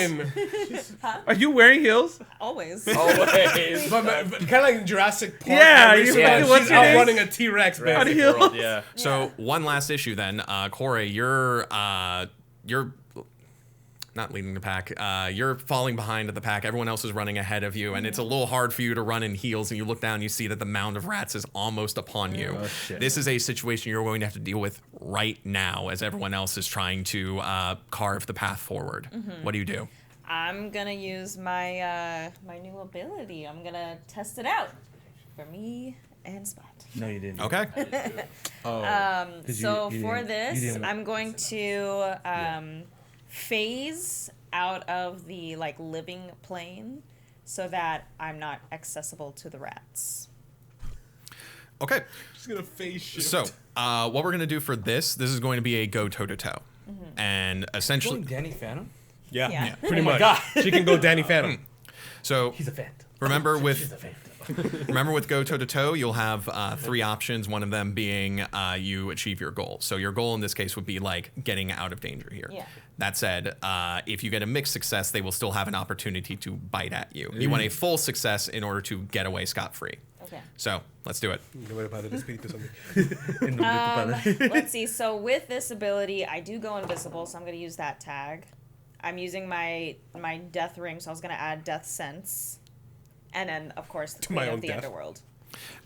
Are you wearing heels? Always. Always. But kind of like in Jurassic Park. Yeah, every you single- fucking- she's what's your name? outrunning a T-Rex, On basically. heels? Yeah. So one last issue then, Corey, you're not leading the pack. You're falling behind the pack. Everyone else is running ahead of you, and it's a little hard for you to run in heels. And you look down, you see that the mound of rats is almost upon you. Oh, shit. This is a situation you're going to have to deal with right now, as everyone else is trying to carve the path forward. What do you do? I'm gonna use my my new ability. I'm gonna test it out for me and Spot. No, you didn't. Okay. So you for didn't- this, you didn't- I'm going to phase out of the living plane so that I'm not accessible to the rats. Okay. She's gonna face shift. So what we're going to do for this is going to be a go toe-to-toe. And essentially... Danny Phantom? Yeah, Yeah. pretty much. She can go Danny Phantom. So He's a Phantom. remember with... She's a phantom. Remember, with go toe-to-toe, you'll have three options, one of them being you achieve your goal. So your goal in this case would be getting out of danger here. Yeah. That said, if you get a mixed success, they will still have an opportunity to bite at you. You want a full success in order to get away scot-free. Okay. So let's do it. Let's see. So with this ability, I do go invisible, so I'm going to use that tag. I'm using my death ring, so I was going to add death sense. And then, of course, the my Queen own of the death. Underworld.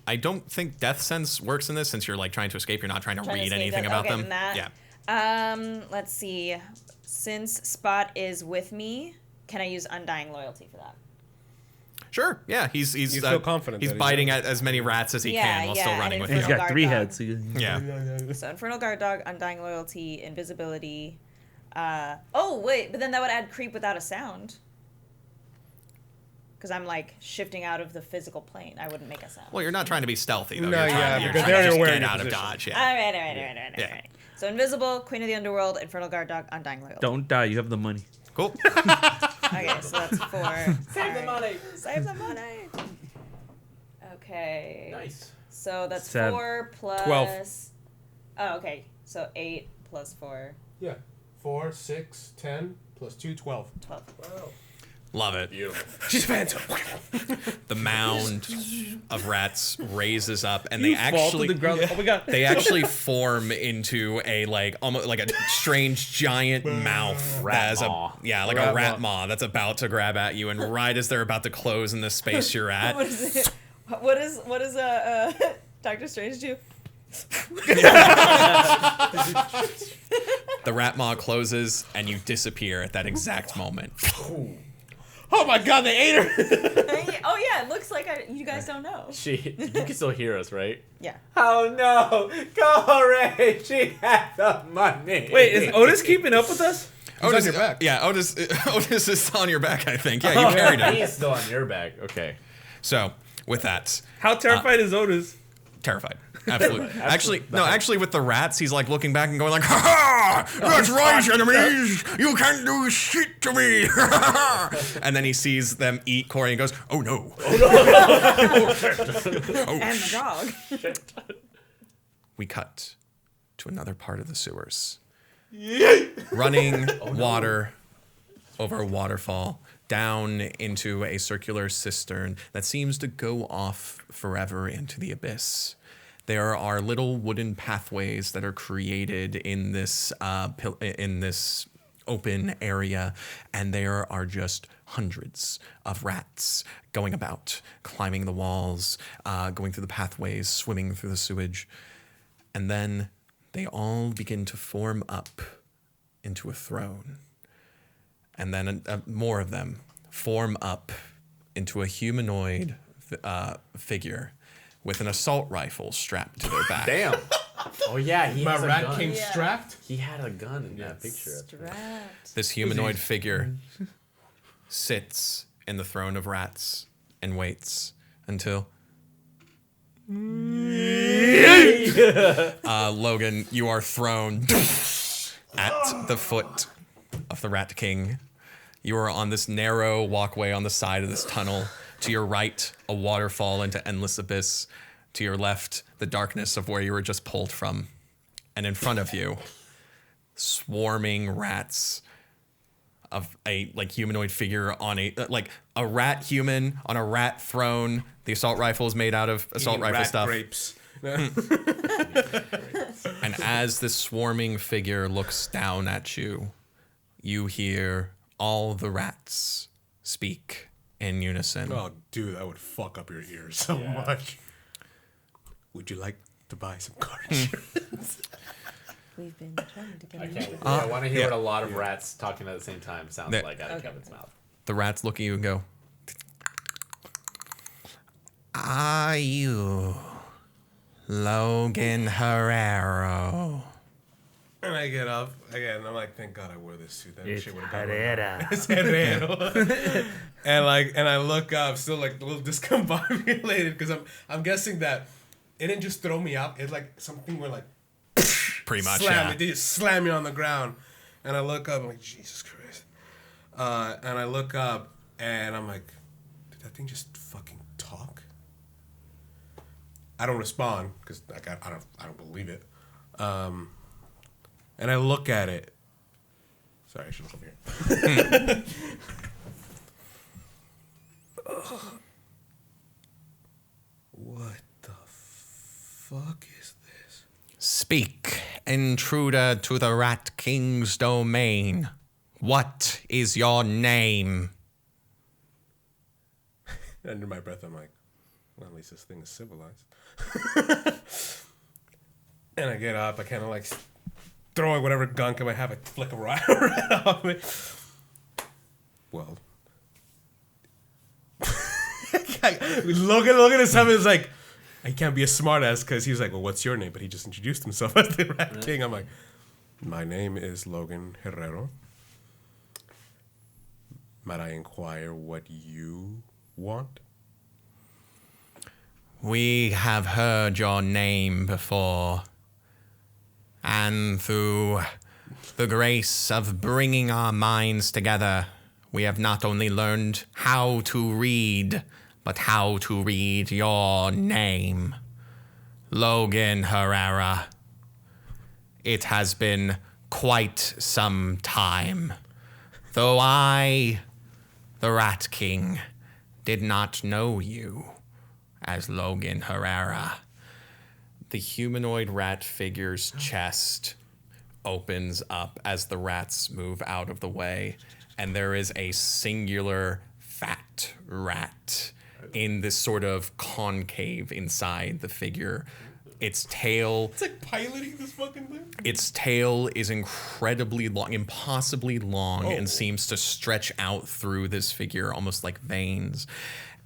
I don't think death sense works in this since you're trying to escape. You're not trying to Trying to read escape anything death. about Okay, them. then that. Yeah. Let's see. Since Spot is with me, can I use Undying Loyalty for that? Sure. Yeah. He's You feel confident He's that he's biting at as many rats as he Yeah, can while still yeah, running and with He's you. Infernal got 3 Guard heads. So you can- Yeah. So Infernal Guard Dog, Undying Loyalty, Invisibility. Oh, wait, but then that would add Creep without a sound. Because I'm shifting out of the physical plane. I wouldn't make a sound. Well, you're not trying to be stealthy though. No, You're yeah, trying because to they're just already get in out of position. dodge. Yeah. All right. Yeah. So Invisible, Queen of the Underworld, Infernal Guard Dog, Undying Loyalty. Don't die. You have the money. Cool. Okay, so that's 4. Save the money. Save the money. Okay. Nice. So that's 7. 4 plus... 12. Oh, okay. So 8 plus 4. Yeah. 4, 6, 10, plus 2, 12. 12. Love it. Beautiful. She's Phantom. The mound of rats raises up, and You they fall actually to the ground. Oh my god. they actually form into a almost like a strange giant mouth Rat that has maw. a rat maw that's about to grab at you, and right as they're about to close in the space you're at, What is it? What is Doctor Strange do? The rat maw closes, and you disappear at that exact moment. Oh my god, they ate her! Oh yeah, it looks like you guys don't know. You can still hear us, right? Yeah. Oh no! Go, Ray! She had the money! Wait, is Otis keeping up with us? Otis, on your back. Yeah, Otis is on your back, I think. Yeah, you carried him. He's still on your back. Okay. So, with that, How terrified is Otis? terrified. Absolutely. Actually, with the rats, he's like looking back and going like, "Ha ha! That's right, enemies! You can't do shit to me!" And then he sees them eat Corey and goes, "Oh no!" And the dog. We cut to another part of the sewers. Running water over a waterfall down into a circular cistern that seems to go off forever into the abyss. There are little wooden pathways that are created in this open area, and there are just hundreds of rats going about, climbing the walls, going through the pathways, swimming through the sewage, and then they all begin to form up into a throne, and then more of them form up into a humanoid figure with an assault rifle strapped to their back. Damn. Oh yeah, he My has a rat gun. came Yeah. strapped. He had a gun in that picture. Strapped. This humanoid figure sits in the throne of rats and waits until Logan, you are thrown at the foot of the Rat King. You are on this narrow walkway on the side of this tunnel. To your right, a waterfall into endless abyss. To your left, the darkness of where you were just pulled from. And in front of you, swarming rats of a humanoid figure on a rat human on a rat throne. The assault rifle is made out of assault Eating rifle rat stuff. grapes. And as this swarming figure looks down at you, you hear all the rats speak in unison. Oh, dude, that would fuck up your ears so much. Would you like to buy some car insurance? We've been trying to get I him. can't. I want to hear what a lot of rats talking at the same time sounds Yeah. like out of Kevin's mouth. The rats look at you and go, "Are you Logan Hererro?" And I get up again. I'm like, thank God I wore this suit. That It's shit would have been. Herrera. It's Herrero. and I look up, still like a little discombobulated because I'm guessing that it didn't just throw me out. It's like something where like Pretty much, slam yeah. me. They just slam me on the ground, and I look up. I'm like, Jesus Christ. And I look up, and I'm like, did that thing just fucking talk? I don't respond because I don't believe it. And I look at it. Sorry, I should look over here. What the fuck is this? "Speak, intruder to the Rat King's domain. What is your name?" Under my breath, I'm like, well, at least this thing is civilized. And I get up. I kind of like throw whatever gunk I might have. I flick a rat off me. Well, Logan is having is like, I can't be a smartass because he was like, well, what's your name? But he just introduced himself as the Rat King. I'm like, my name is Logan Herrero. Might I inquire what you want? "We have heard your name before, and through the grace of bringing our minds together, we have not only learned how to read, but how to read your name. Logan Herrera. It has been quite some time, though I, the Rat King, did not know you as Logan Herrera." The humanoid rat figure's chest opens up as the rats move out of the way, and there is a singular fat rat in this sort of concave inside the figure, Its tail. It's like piloting this fucking thing. Its tail is incredibly long, impossibly long, and seems to stretch out through this figure almost like veins.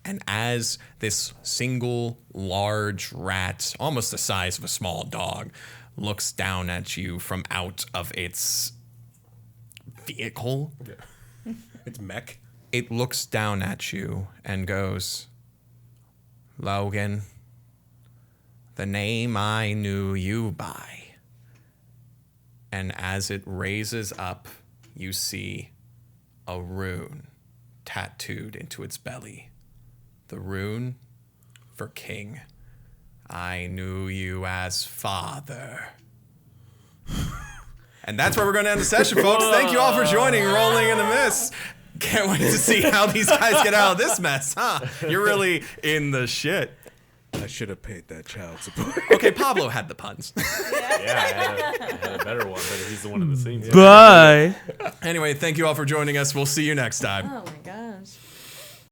And as this single large rat, almost the size of a small dog, looks down at you from out of its vehicle, It's mech. it looks down at you and goes, Logan, the name I knew you by. And as it raises up, you see a rune tattooed into its belly. The rune for King. I knew you as father. And that's where we're going to end the session, folks. Thank you all for joining Rolling in the Mist. Can't wait to see how these guys get out of this mess, huh? You're really in the shit. I should have paid that child support. Okay, Pablo had the puns. Yeah, I had a better one, but he's the one in the scene. Bye. Anyway, thank you all for joining us. We'll see you next time. Oh,